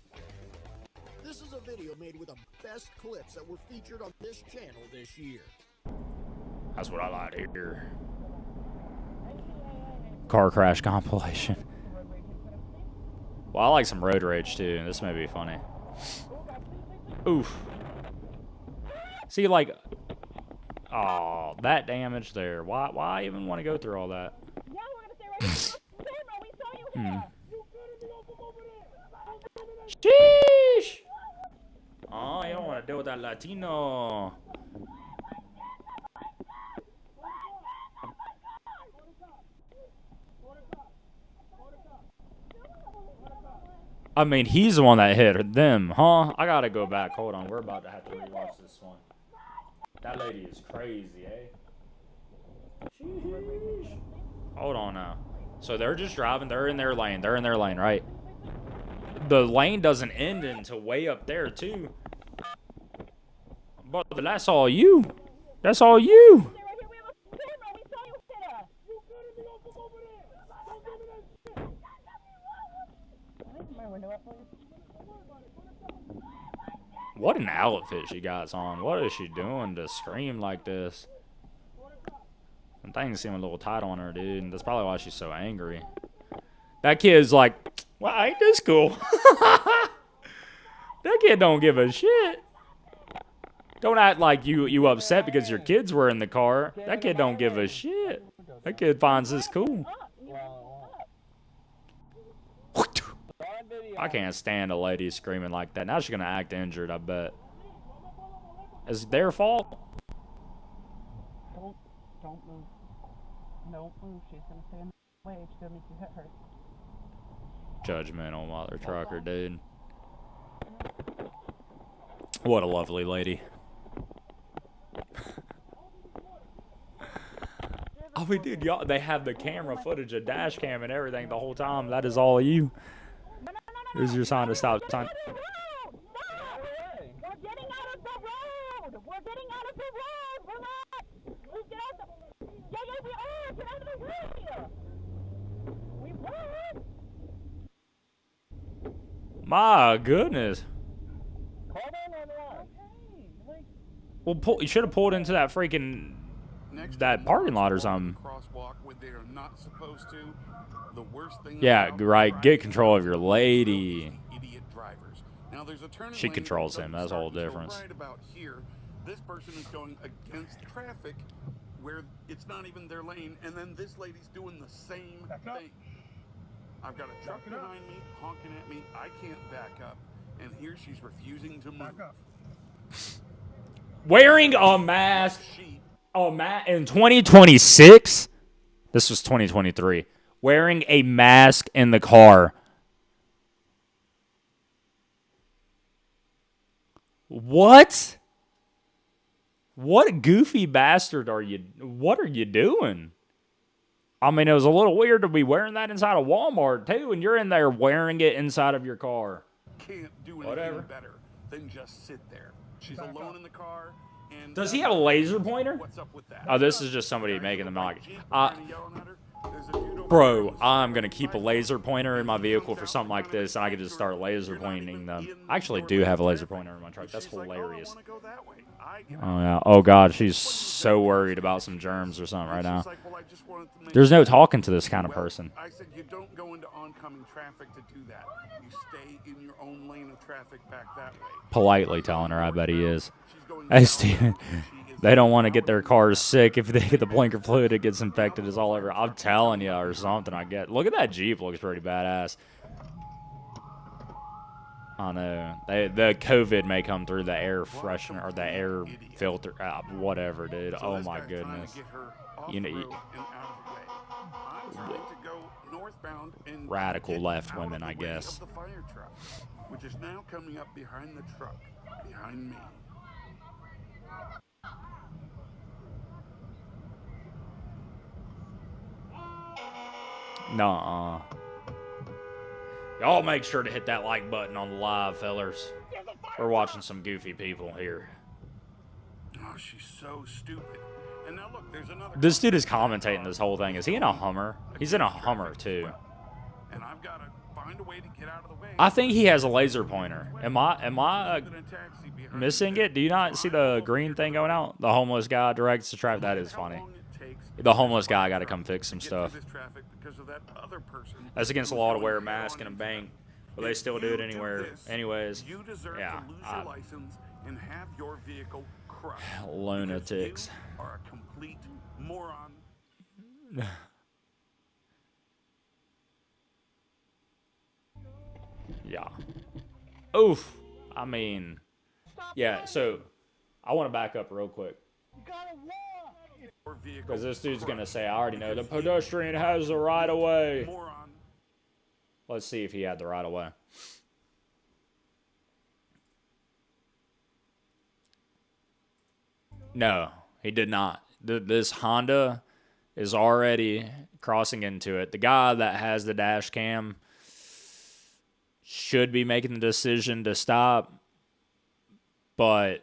This is a video made with the best clips that were featured on this channel this year. That's what I like to hear. Car crash compilation. Well, I like some road rage too. This may be funny. Oof. See, like, oh, that damage there. Why even want to go through all that? Sheesh. Oh, you don't want to deal with that Latino. I mean, he's the one that hit them, huh? I gotta go back. Hold on, we're about to have to rewatch this one. That lady is crazy, eh? Sheesh. Hold on now. So they're just driving. They're in their lane. They're in their lane, right? The lane doesn't end until way up there, too. But that's all you. That's all you. What an outfit she got on. What is she doing to scream like this? Some things seem a little tight on her, dude. That's probably why she's so angry. That kid's like, well, ain't this cool? That kid don't give a shit. Don't act like you upset because your kids were in the car. That kid don't give a shit. That kid finds this cool. I can't stand a lady screaming like that. Now she's going to act injured, I bet. Is it their fault? Don't move. Don't move. She's gonna stay in the way. She's gonna make you hit her. Judgmental mother trucker, dude. What a lovely lady. I mean, dude, y'all, they have the camera footage, a dash cam and everything the whole time. That is all of you. Here's your sign to stop sign. We're getting out of the road! We're getting out of the road! We're not! We get out the... Yeah, we are! Get out of the way! We were! My goodness. Well, you should have pulled into that freaking that parking lot or something. Crosswalk when they are not supposed to. The worst thing. Yeah, right. Get control of your lady. Idiot drivers. Now there's a turning She lane controls that him. That's the whole starts to go difference. Right about here, this person is going against traffic, where it's not even their lane, and then this lady's doing the same thing. I've got a truck behind me honking at me. I can't back up, and here she's refusing to move. Wearing a mask. In 2026. This was 2023. Wearing a mask in the car. What? What goofy bastard are you? What are you doing? I mean, it was a little weird to be wearing that inside of Walmart, too, and you're in there wearing it inside of your car. Can't do anything better than just sit there. She's alone in the car. And Does he have a laser pointer? What's up with that? Oh, this is just somebody making the mic. Bro, I'm going to keep a laser pointer in my vehicle for something like this, and I can just start laser pointing them. I actually do have a laser pointer in my truck. That's hilarious. Oh, yeah. Oh, God, she's so worried about some germs or something right now. There's no talking to this kind of person. I said you don't go into oncoming traffic to do that. You stay in your own lane of traffic back that way. Politely telling her, I bet he is. Hey, Steven, they don't want to get their cars sick. If they get the blinker fluid, it gets infected. It's all over. I'm telling you, or something. I get. Look at that Jeep. Looks pretty badass. I know. The COVID may come through the air freshener or the air filter. Whatever, dude. Oh my goodness. You know. Radical left women, I guess. The fire truck, which is now coming up behind the truck, behind me. Nuh-uh. Y'all make sure to hit that like button on the live, fellers. We're watching some goofy people here. Oh, she's so stupid. And now look, there's another. This dude is commentating this whole thing. Is he in a Hummer? He's in a Hummer, too. And I've got to find a way to get out of the way. I think he has a laser pointer. Am I missing it? Do you not see the green thing going out? The homeless guy directs the traffic. That is funny. The homeless guy got to come fix some stuff. That's against the law to wear a mask in a bank, but they still do it anywhere. Anyways, You deserve yeah. to lose your license and have your vehicle crushed. Lunatics. You are a complete moron. Yeah. Oof. I mean, yeah, so I want to back up real quick. Because this dude's going to say, I already know, the pedestrian has the right of way. Let's see if he had the right of way. No, he did not. This Honda is already crossing into it. The guy that has the dash cam should be making the decision to stop, but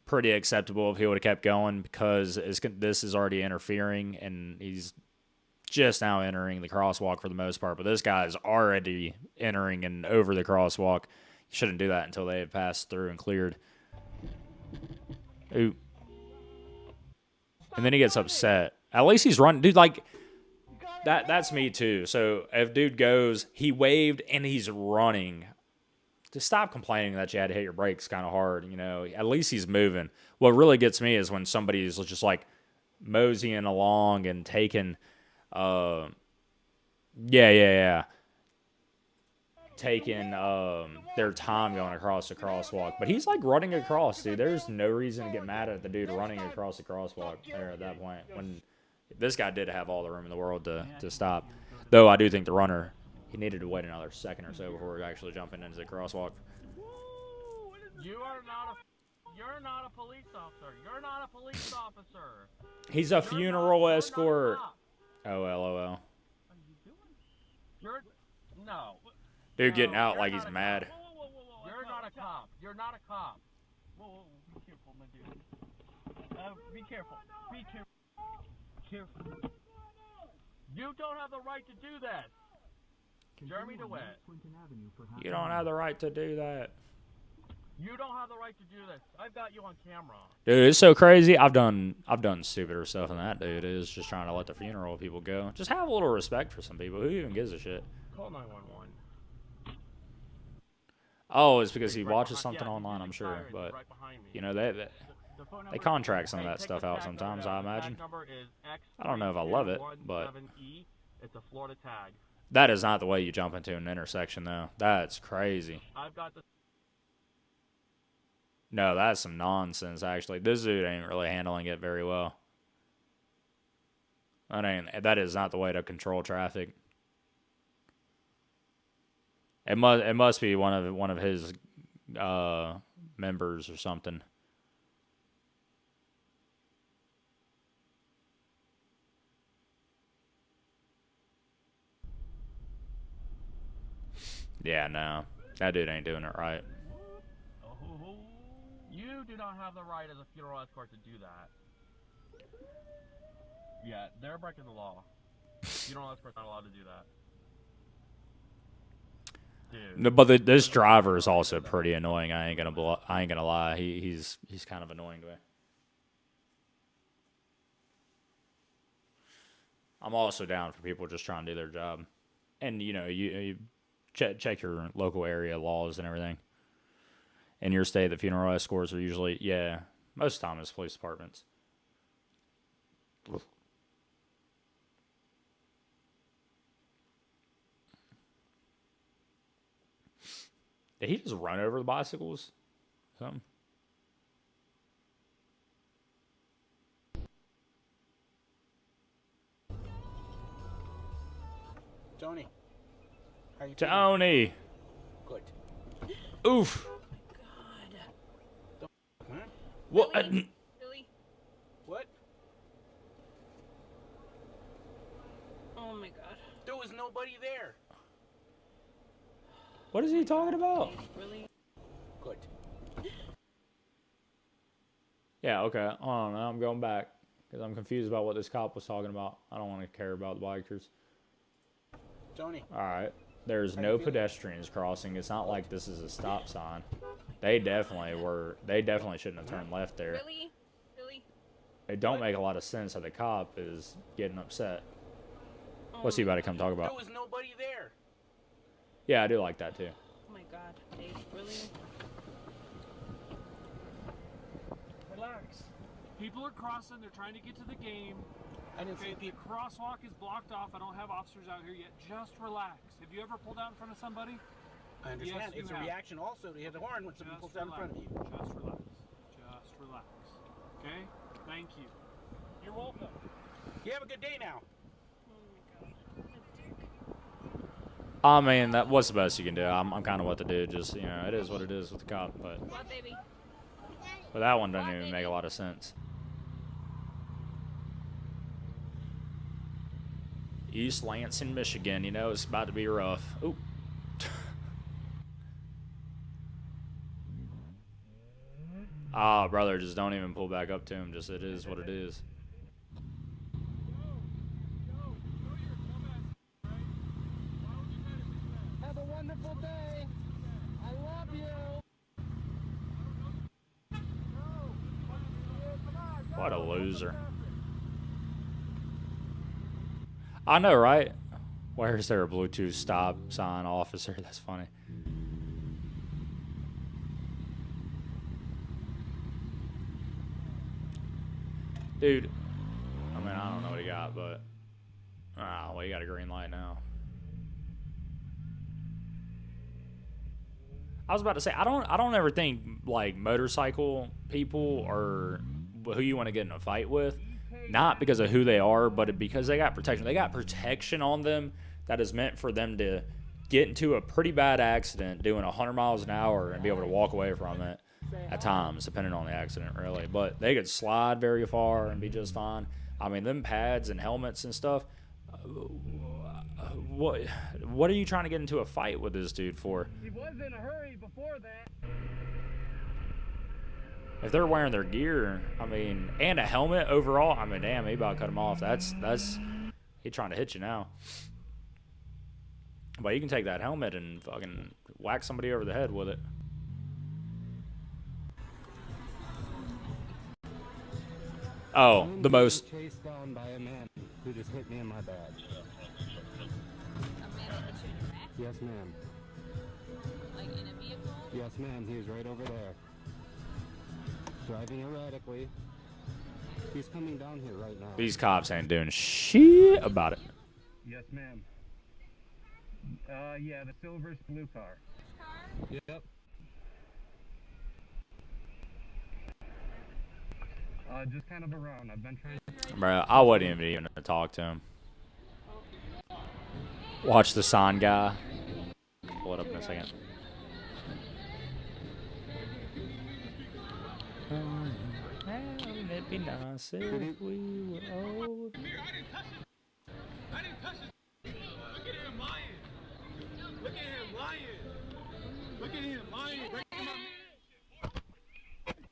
pretty acceptable if he would have kept going because this is already interfering and he's just now entering the crosswalk for the most part, but this guy's already entering and over the crosswalk. You shouldn't do that until they have passed through and cleared. Ooh. And then he gets upset. At least he's running. Dude, like, that's me too. So if dude goes, he waved and he's running. Just stop complaining that you had to hit your brakes kind of hard, you know. At least he's moving. What really gets me is when somebody's just like moseying along and taking, taking their time going across the crosswalk. But he's like running across, dude. There's no reason to get mad at the dude running across the crosswalk there at that point. When this guy did have all the room in the world to stop. Though I do think the runner, he needed to wait another second or so before actually jumping into the crosswalk. You're not a police officer. You're not a police officer. He's a funeral escort. Oh, LOL. No. Dude getting out like he's mad. You're not a cop. You're not a cop. Whoa, be careful, my dude. Be careful. Be careful. Careful. You don't have the right to do that. Jeremy DeWitt. You don't have the right to do that. You don't have the right to do this. I've got you on camera. Dude, it's so crazy. I've done stupider stuff than that, dude. Is just trying to let the funeral people go. Just have a little respect for some people. Who even gives a shit? Call 911. Oh, it's because he watches something online, I'm sure. But you know they contract some of that stuff out sometimes, I imagine. I don't know if I love it, but it's a Florida tag. That is not the way you jump into an intersection, though. That's crazy. I've got the. No, that's some nonsense, actually. This dude ain't really handling it very well. That is not the way to control traffic. It must be one of his members or something. Yeah, no. That dude ain't doing it right. You do not have the right as a funeral escort to do that. Yeah, they're breaking the law. Funeral escort's not allowed to do that. Dude. No, but this driver is also pretty annoying. I ain't gonna lie. He's kind of annoying to me. I'm also down for people just trying to do their job, and you know you check your local area laws and everything. In your state, the funeral escorts are usually, most of the time it's police departments. Did he just run over the bicycles? Something? Tony. How you Tony. Good. Oof. What? Really? What? Oh my god. There was nobody there. What is he talking about? Really? Good. Yeah, okay. Hold on, now I'm going back because I'm confused about what this cop was talking about. I don't want to care about the bikers. Tony. All right. There's no pedestrians crossing. It's not like this is a stop sign. They definitely shouldn't have turned left there. Really? Really? It don't make a lot of sense that the cop is getting upset. What's he about to come talk about? There was nobody there. Yeah, I do like that too. Oh my god, Dave, really? Relax. People are crossing. They're trying to get to the game. The crosswalk is blocked off. I don't have officers out here yet. Just relax. Have you ever pulled out in front of somebody? I understand. Yes, it's a reaction also to hit the horn when somebody pulls out in front of you. Just relax. Just relax. Okay? Thank you. You're welcome. You have a good day now. I mean, what's the best you can do? I'm kind of what to do. Just, you know, it is what it is with the cop. But that one doesn't even make a lot of sense. East Lansing, Michigan. You know, it's about to be rough. Ooh. Brother, just don't even pull back up to him. Just, it is what it is. What a loser. I know, right? Where is there a Bluetooth stop sign, officer? That's funny. Dude, I mean, I don't know what he got, but well, he got a green light now. I was about to say, I don't ever think like motorcycle people or who you want to get in a fight with, not because of who they are, but because they got protection. They got protection on them that is meant for them to get into a pretty bad accident doing 100 miles an hour and be able to walk away from it at times, depending on the accident, really. But they could slide very far and be just fine. I mean, them pads and helmets and stuff. What are you trying to get into a fight with this dude for? He was in a hurry before that. If they're wearing their gear, I mean, and a helmet overall, I mean, damn, he about to cut him off. That's he trying to hit you now. But you can take that helmet and fucking whack somebody over the head with it. Oh, the most. Chased down by a man who just hit me in my badge. Yes, ma'am. Like in a vehicle? Yes, ma'am. He is right over there. Driving erratically. He's coming down here right now. These cops ain't doing shit about it. Yes, ma'am. Yeah, the silver's blue car. Yep. Just kind of around. I've been trying. Bro, I wouldn't even to talk to him. Watch the sign guy. Pull it up in a second. Wouldn't it be nice if we were old? I didn't touch it. Look at him lying. Look at him lying. Look at him lying.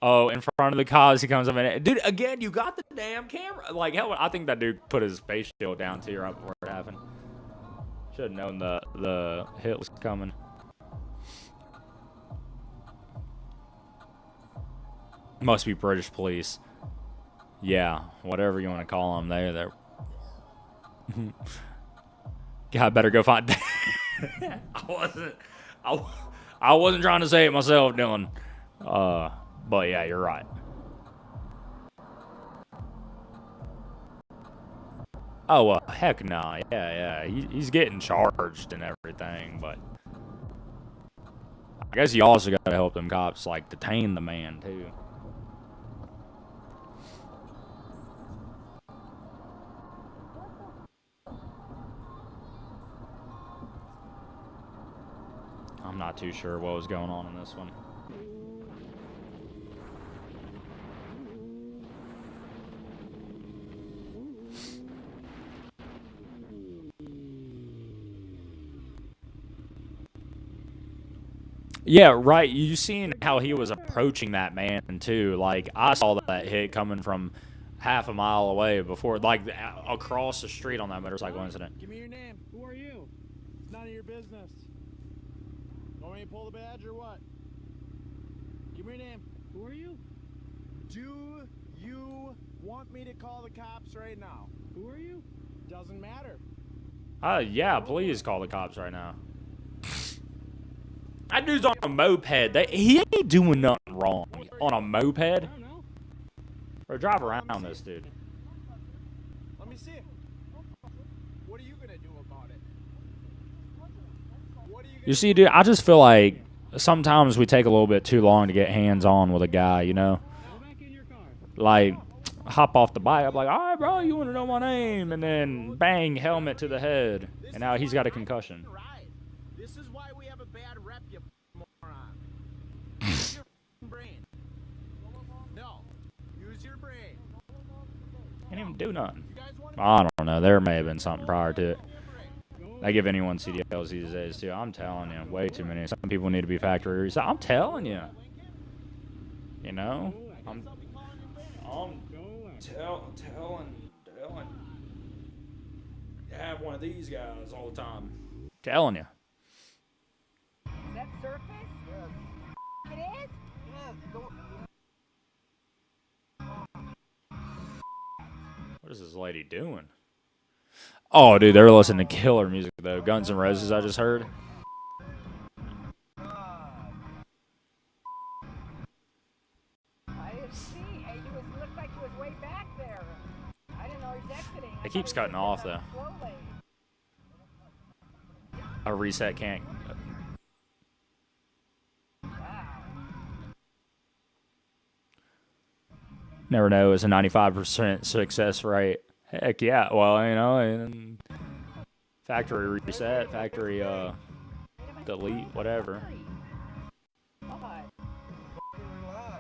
Oh, in front of the cops, he comes up and dude, again, you got the damn camera. Like, hell, I think that dude put his face shield down too right before it happened. Should have known the hit was coming. Must be British police. Yeah, whatever you want to call them, they're. God, better go find. I wasn't trying to say it myself, Dylan. But yeah, you're right. Oh, well, heck no. Yeah. He's getting charged and everything, but I guess you also got to help them cops, like, detain the man, too. I'm not too sure what was going on in this one. Yeah, right. You seen how he was approaching that man, too. Like, I saw that hit coming from half a mile away before, like, across the street on that motorcycle incident. Give me your name. Who are you? It's none of your business. Want me to pull the badge or what? Give me your name. Who are you? Do you want me to call the cops right now? Who are you? Doesn't matter. Yeah, please call the cops right now. That dude's on a moped. He ain't doing nothing wrong. On a moped? I don't know. Or drive around this dude. Let me see it. What are you gonna do about it? You see, dude, I just feel like sometimes we take a little bit too long to get hands-on with a guy, you know? Like, hop off the bike. I'm like, all right, bro, you want to know my name? And then, bang, helmet to the head. And now he's got a concussion. This is why we have a bad rep, you moron. Use your brain. No. Use your brain. Can't even do nothing. I don't know. There may have been something prior to it. They give anyone CDLs these days, too. I'm telling you. Way too many. Some people need to be factory reset. I'm telling you. You know? I'm telling. You have one of these guys all the time. Telling you. Is that surface? Yes. It is? Yes. is this lady doing? Oh, dude, they're listening to killer music, though. Guns N' Roses, I just heard. I didn't see. Hey, you looked like you was way back there. I didn't know he was exiting. It keeps cutting off, though. Slowly. A reset can't. Never know. It's a 95% success rate. Heck yeah. Well, you know, and factory reset, factory delete, whatever.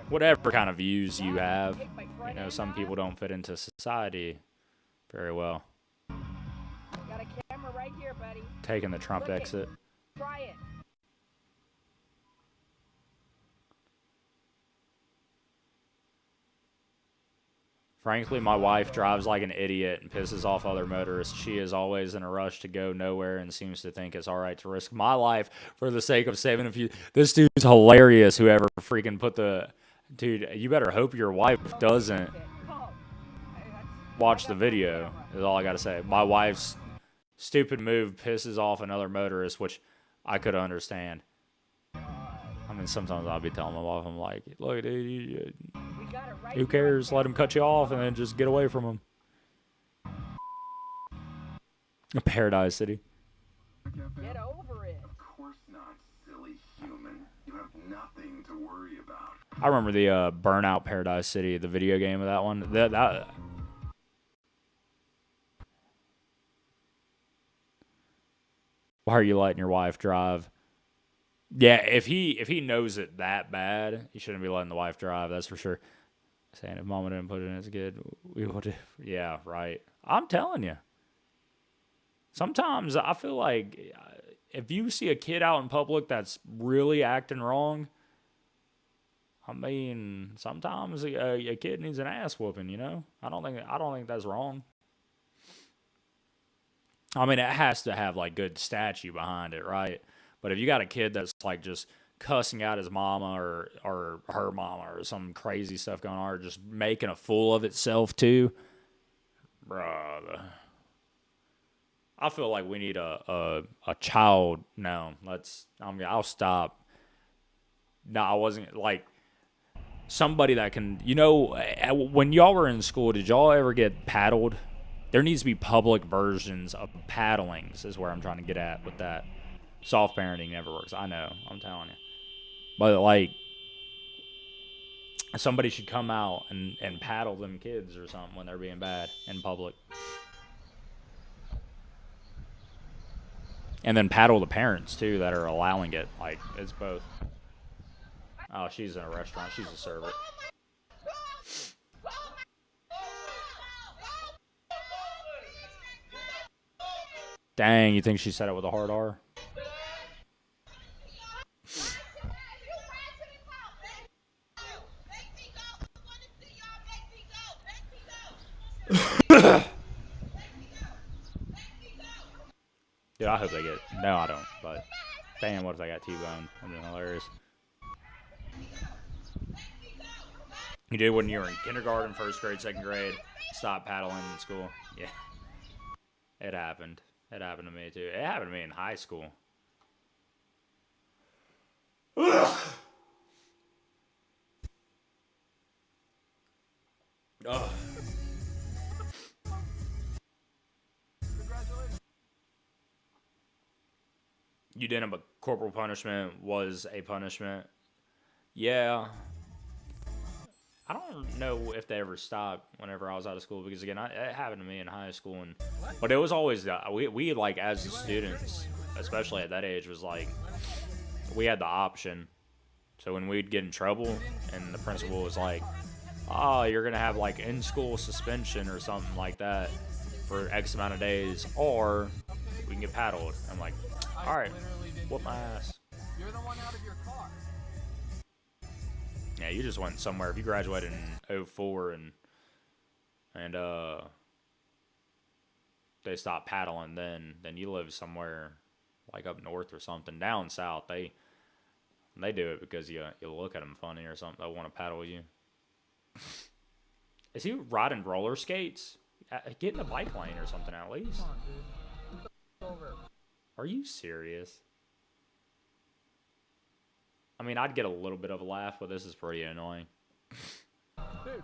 Whatever kind of views you have. You know, some people don't fit into society very well. Got a camera right here, buddy. Taking the Trump Look it. exit. Try it. Frankly, my wife drives like an idiot and pisses off other motorists. She is always in a rush to go nowhere and seems to think it's all right to risk my life for the sake of saving a few. This dude's hilarious, whoever freaking put the... Dude, you better hope your wife doesn't watch the video, is all I gotta say. My wife's stupid move pisses off another motorist, which I could understand. I mean, sometimes I'll be telling my wife, I'm like, look, dude, who cares? Let him cut you off and then just get away from him. Paradise City. Get over it. Of course not, silly human. You have nothing to worry about. I remember the Burnout Paradise City, the video game of that one. That Why are you letting your wife drive? Yeah, if he knows it that bad, he shouldn't be letting the wife drive. That's for sure. Saying if Mama didn't put it in as good, we would. Yeah, right. I'm telling you. Sometimes I feel like if you see a kid out in public that's really acting wrong, I mean, sometimes a kid needs an ass whooping. You know, I don't think that's wrong. I mean, it has to have like good statue behind it, right? But if you got a kid that's like just cussing out his mama or her mama or some crazy stuff going on, or just making a fool of itself too, bruh. I feel like we need a child. No, I'll stop. No, I wasn't like somebody that can, you know, when y'all were in school, did y'all ever get paddled? There needs to be public versions of paddlings is where I'm trying to get at with that. Soft parenting never works. I know. I'm telling you. But, like, somebody should come out and paddle them kids or something when they're being bad in public. And then paddle the parents, too, that are allowing it. Like, it's both. Oh, she's in a restaurant. She's a server. Dang, you think she said it with a hard R? Dude, I hope they get... No, I don't, but... Damn, what if they got T-boned? That'd be hilarious. You did when you were in kindergarten, first grade, second grade, stop paddling in school. Yeah. It happened. It happened to me, too. It happened to me in high school. Ugh. Ugh. You didn't, but corporal punishment was a punishment. Yeah. I don't know if they ever stopped whenever I was out of school, because again, it happened to me in high school, but it was always we like as students, especially at that age, was like we had the option. So when we'd get in trouble, and the principal was like, "Oh, you're gonna have like in-school suspension or something like that for X amount of days, or we can get paddled." I'm like, "All right, whoop my ass." You're the one out of your car. Yeah, you just went somewhere. If you graduated in 04 and they stopped paddling, then you live somewhere like up north or something. Down south, they do it because you look at them funny or something. They want to paddle you. Is he riding roller skates? Get in the bike lane or something at least. Come on, dude. Over. Are you serious? I mean, I'd get a little bit of a laugh, but this is pretty annoying. Dude,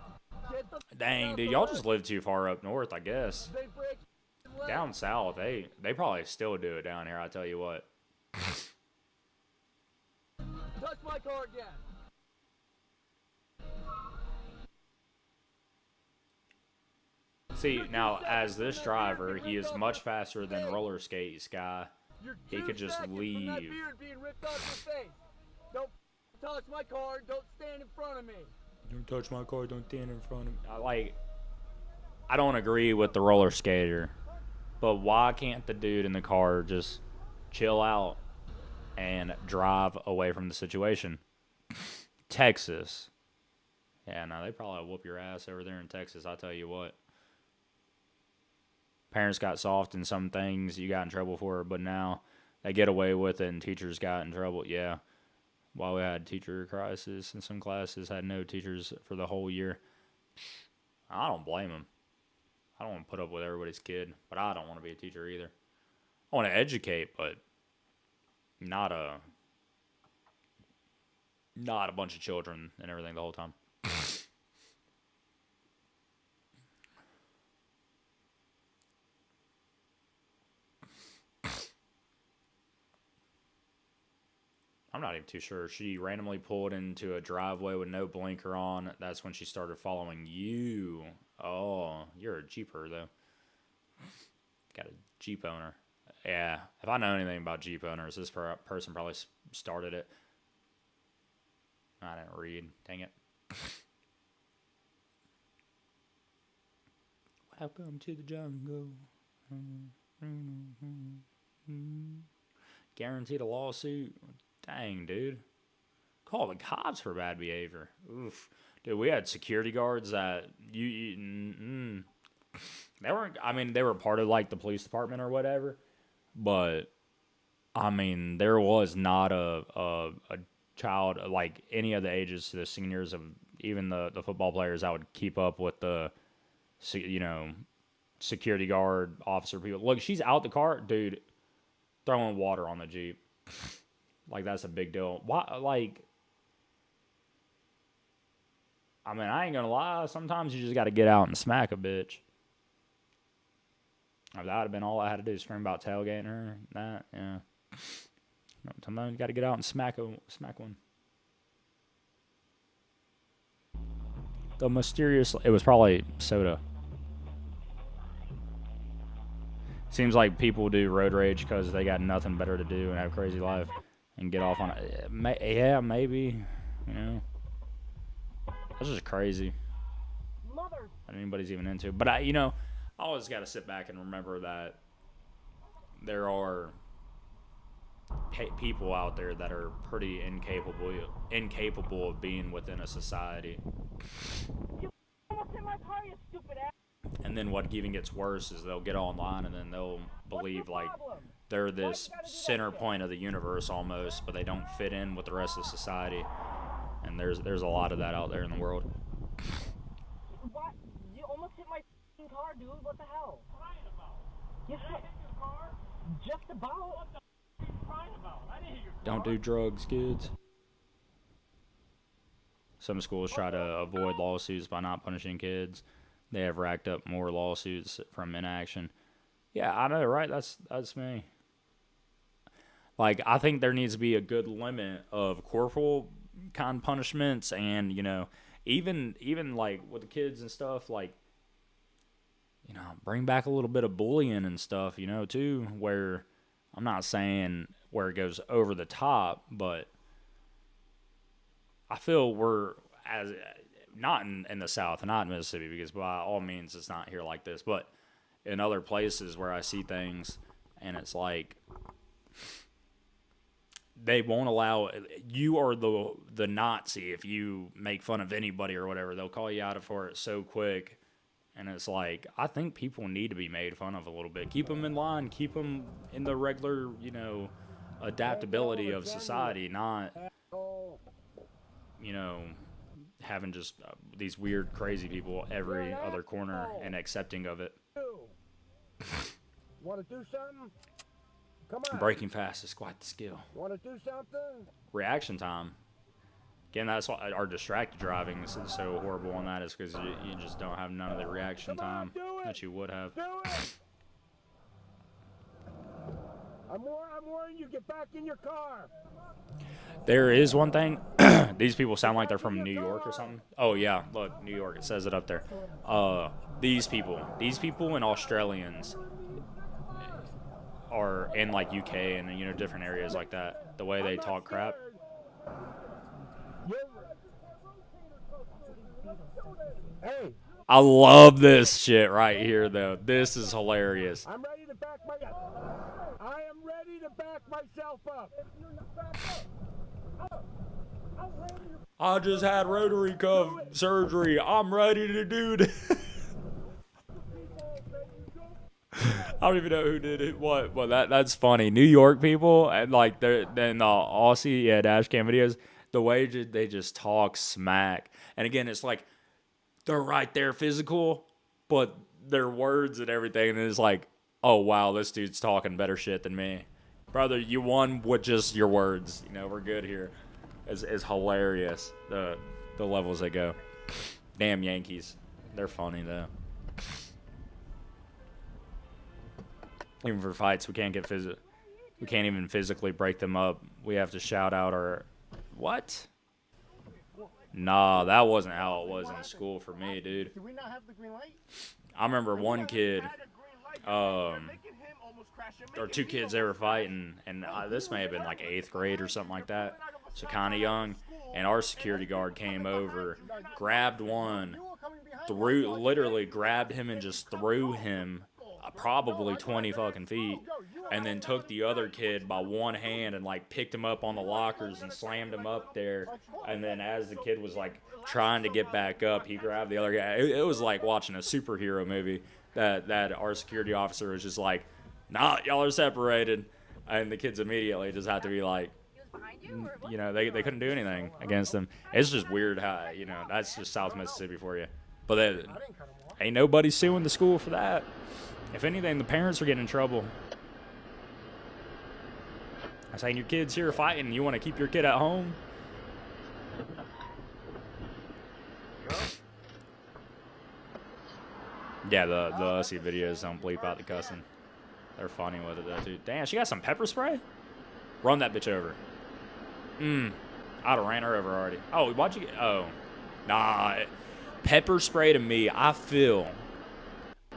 get the Dang, dude, y'all just live too far up north, I guess. They break your leg. Down south, they probably still do it down here, I tell you what. Touch my car again. See, now, as this driver, he is much faster than roller skate Sky. You're He 2 could just seconds from that leave. beard being ripped off your face. Don't touch my car. Don't stand in front of me. Don't touch my car, don't stand in front of me. I don't agree with the roller skater, but why can't the dude in the car just chill out and drive away from the situation? Texas. Yeah, no, they probably whoop your ass over there in Texas, I'll tell you what. Parents got soft in some things you got in trouble for, but now they get away with it and teachers got in trouble. Yeah. While we had teacher crisis in some classes, had no teachers for the whole year. I don't blame them. I don't want to put up with everybody's kid, but I don't want to be a teacher either. I want to educate, but not a bunch of children and everything the whole time. I'm not even too sure. She randomly pulled into a driveway with no blinker on. That's when she started following you. Oh, you're a Jeeper, though. Got a Jeep owner. Yeah, if I know anything about Jeep owners, this person probably started it. I didn't read. Dang it. Welcome to the jungle. Guaranteed a lawsuit. Dang, dude. Call the cops for bad behavior. Oof. Dude, we had security guards that they weren't, I mean, they were part of like the police department or whatever, but I mean, there was not a child like any of the ages to the seniors of even the football players that would keep up with the, you know, security guard officer people. Look, she's out the car, dude, throwing water on the Jeep. Like, that's a big deal. Why, like, I mean, I ain't gonna lie. Sometimes you just got to get out and smack a bitch. That would have been all I had to do, scream about tailgating her. That, yeah. Sometimes you got to get out and smack one. The mysterious, it was probably soda. Seems like people do road rage because they got nothing better to do and have a crazy life and get off on it. Yeah, maybe, you know. That's just crazy. That anybody's even into. But, I always got to sit back and remember that there are people out there that are pretty incapable of being within a society. And then what even gets worse is they'll get online and then they'll believe like they're this center point of the universe almost, but they don't fit in with the rest of society. And there's a lot of that out there in the world. What? You almost hit my car, dude. What the hell? Yes, just about. What the are you crying about? I didn't hit your car. Don't do drugs, kids. Some schools try to avoid lawsuits by not punishing kids. They have racked up more lawsuits from inaction. Yeah, I know, right? That's me. Like, I think there needs to be a good limit of corporal kind of punishments, and even like with the kids and stuff, like, bring back a little bit of bullying and stuff, too, where I'm not saying where it goes over the top, but I feel we're not in the South, not in Mississippi, because by all means it's not here like this, but in other places where I see things and it's like they won't allow, you are the Nazi if you make fun of anybody or whatever. They'll call you out for it so quick. And it's like, I think people need to be made fun of a little bit. Keep them in line. Keep them in the regular, adaptability of society, not, having just these weird, crazy people every other corner and accepting of it. Want to do something? Come on. Braking fast is quite the skill. Want to do something? Reaction time. Again, that's why our distracted driving is so horrible on that, is because you just don't have none of the reaction time that you would have. Do it. I'm warning you, get back in your car. There is one thing. These people sound like they're from New York or something. Oh, yeah. Look, New York. It says it up there. These people and Australians are in, like, UK and, you know, different areas like that. The way they talk crap. Hey. I love this shit right here, though. This is hilarious. I'm ready to back myself up. I just had rotary cuff surgery. I'm ready to do this. I don't even know who did it. What? But that's funny. New York people and like the Aussie dash cam videos. The way they just talk smack. And again, it's like they're right there physical, but their words and everything. And it's like, oh wow, this dude's talking better shit than me, brother. You won with just your words. You know, we're good here. It's hilarious the levels they go. Damn Yankees, they're funny though. Even for fights, we can't even physically break them up. We have to shout out our what? Nah, that wasn't how it was in school for me, dude. Did we not have the green light? I remember one kid, or two kids, they were fighting, and this may have been like 8th grade or something like that, so kind of young, and our security guard came over, grabbed one, literally grabbed him and just threw him probably 20 fucking feet, and then took the other kid by one hand and like picked him up on the lockers and slammed him up there, and then as the kid was like trying to get back up, he grabbed the other guy. It was like watching a superhero movie. That our security officer was just like, nah, y'all are separated, and the kids immediately just had to be like, you know, they couldn't do anything against them. It's just weird how, you know, that's just South Mississippi for you. But ain't nobody suing the school for that. If anything, the parents are getting in trouble. I'm saying your kid's here fighting and you want to keep your kid at home. Yeah, the Ussie videos don't bleep out the cussing. They're funny with it though, dude. Damn, she got some pepper spray? Run that bitch over. I'd have ran her over already. Oh, why'd you get... Oh. Nah. Pepper spray to me, I feel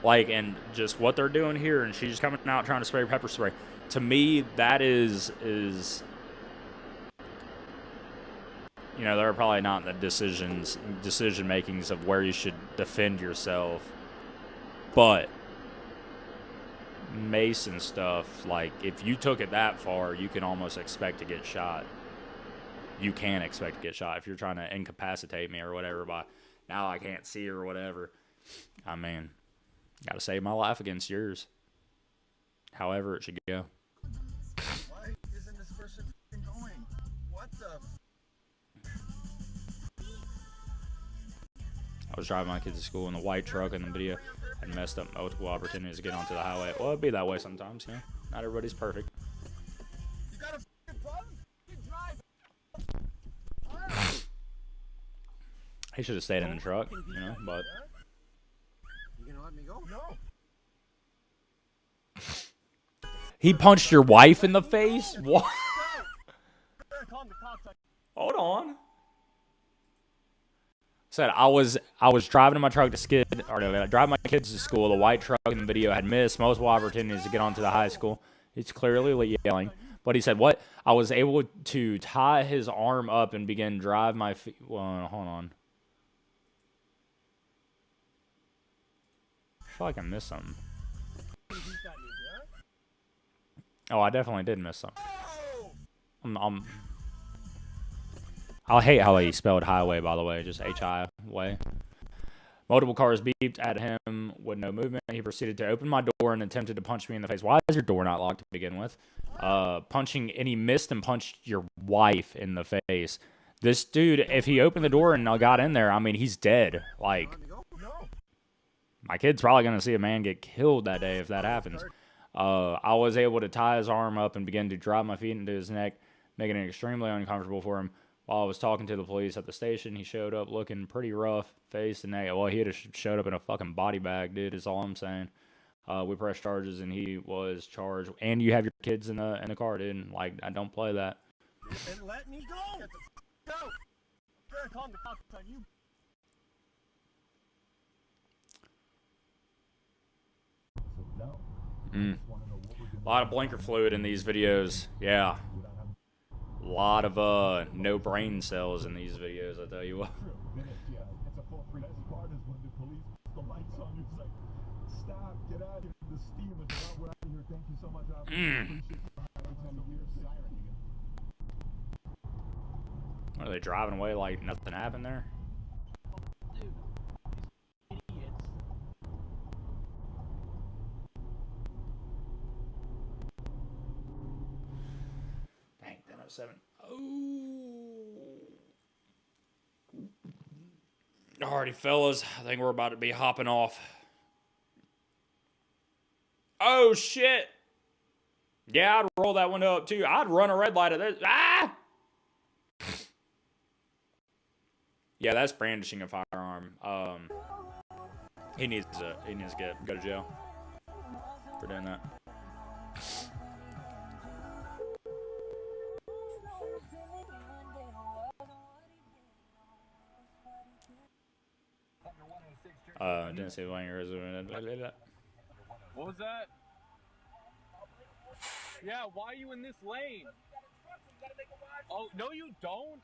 like, and just what they're doing here, and she's coming out trying to spray pepper spray. To me, that is you know, they're probably not in the decision makings of where you should defend yourself. But mace and stuff, like, if you took it that far, you can almost expect to get shot. You can expect to get shot if you're trying to incapacitate me or whatever by now I can't see or whatever. I mean, gotta save my life against yours. However it should go. Why isn't this person going? What the? I was driving my kids to school in the white truck in the video and messed up multiple opportunities to get onto the highway. Well, it'd be that way sometimes, you know. Not everybody's perfect. You got a f***ing problem? You drive. He should have stayed in the truck, you know, but... You gonna let me go? No. He punched your wife in the face? What? Hold on. Said I was driving in my truck to skid, or no, driving my kids to school. The white truck in the video had missed multiple opportunities to get onto the high school. He's clearly yelling. But he said, what? I was able to tie his arm up and begin drive my feet. Well, hold on. I feel like I missed something. Oh, I definitely did miss something. I hate how he spelled highway, by the way, just H-I-way. Multiple cars beeped at him with no movement. He proceeded to open my door and attempted to punch me in the face. Why is your door not locked to begin with? And he missed and punched your wife in the face. This dude, if he opened the door and got in there, I mean, he's dead. Like, my kid's probably going to see a man get killed that day if that happens. I was able to tie his arm up and begin to drop my feet into his neck, making it extremely uncomfortable for him. While I was talking to the police at the station, he showed up looking pretty rough, face and neck. Well, he had showed up in a fucking body bag, dude, is all I'm saying. We pressed charges, and he was charged. And you have your kids in the car, dude. Like, I don't play that. And let me go! Go! You're gonna call the cops on you. A lot of blinker fluid in these videos. Yeah. A lot of no brain cells in these videos, I tell you what. Are they driving away like nothing happened there? Dang, 10:07. Oh. Alrighty, fellas. I think we're about to be hopping off. Oh, shit. Yeah, I'd roll that window up, too. I'd run a red light at this. Ah! Yeah, that's brandishing a firearm. He needs to go to jail for doing that. Didn't say when you're What was that? Yeah, why are you in this lane? Oh, no you don't.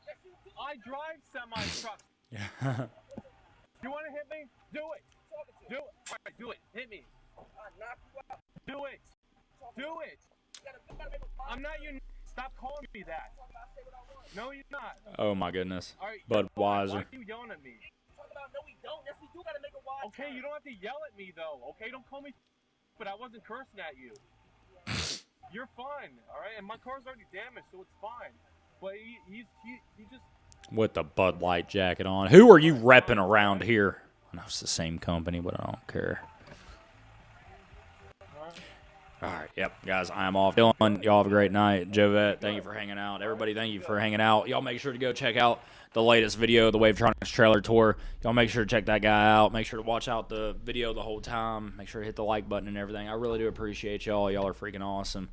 I drive semi-trucks. Yeah. You want to hit me? Do it. Do it. All right, do it. Hit me. Do it. Do it. I'm not your... Stop calling me that. No, you're not. Oh, my goodness. All right, Budweiser. why are you yelling at me? Okay, you don't have to yell at me, though. Okay, don't call me... But I wasn't cursing at you. You're fine, all right? And my car's already damaged, so it's fine. But he just... With the Bud Light jacket on. Who are you repping around here? I know it's the same company, but I don't care. All right, yep, guys, I am off. Dylan, y'all have a great night. Jovette, thank you for hanging out. Everybody, thank you for hanging out. Y'all make sure to go check out the latest video, the Wavetronics trailer tour. Y'all make sure to check that guy out. Make sure to watch out the video the whole time. Make sure to hit the like button and everything. I really do appreciate y'all. Y'all are freaking awesome.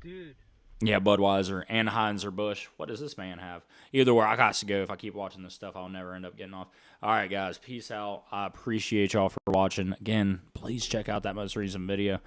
Dude. Yeah, Budweiser and Anheuser-Busch. What does this man have? Either way, I got to go. If I keep watching this stuff, I'll never end up getting off. All right, guys. Peace out. I appreciate y'all for watching. Again, please check out that most recent video.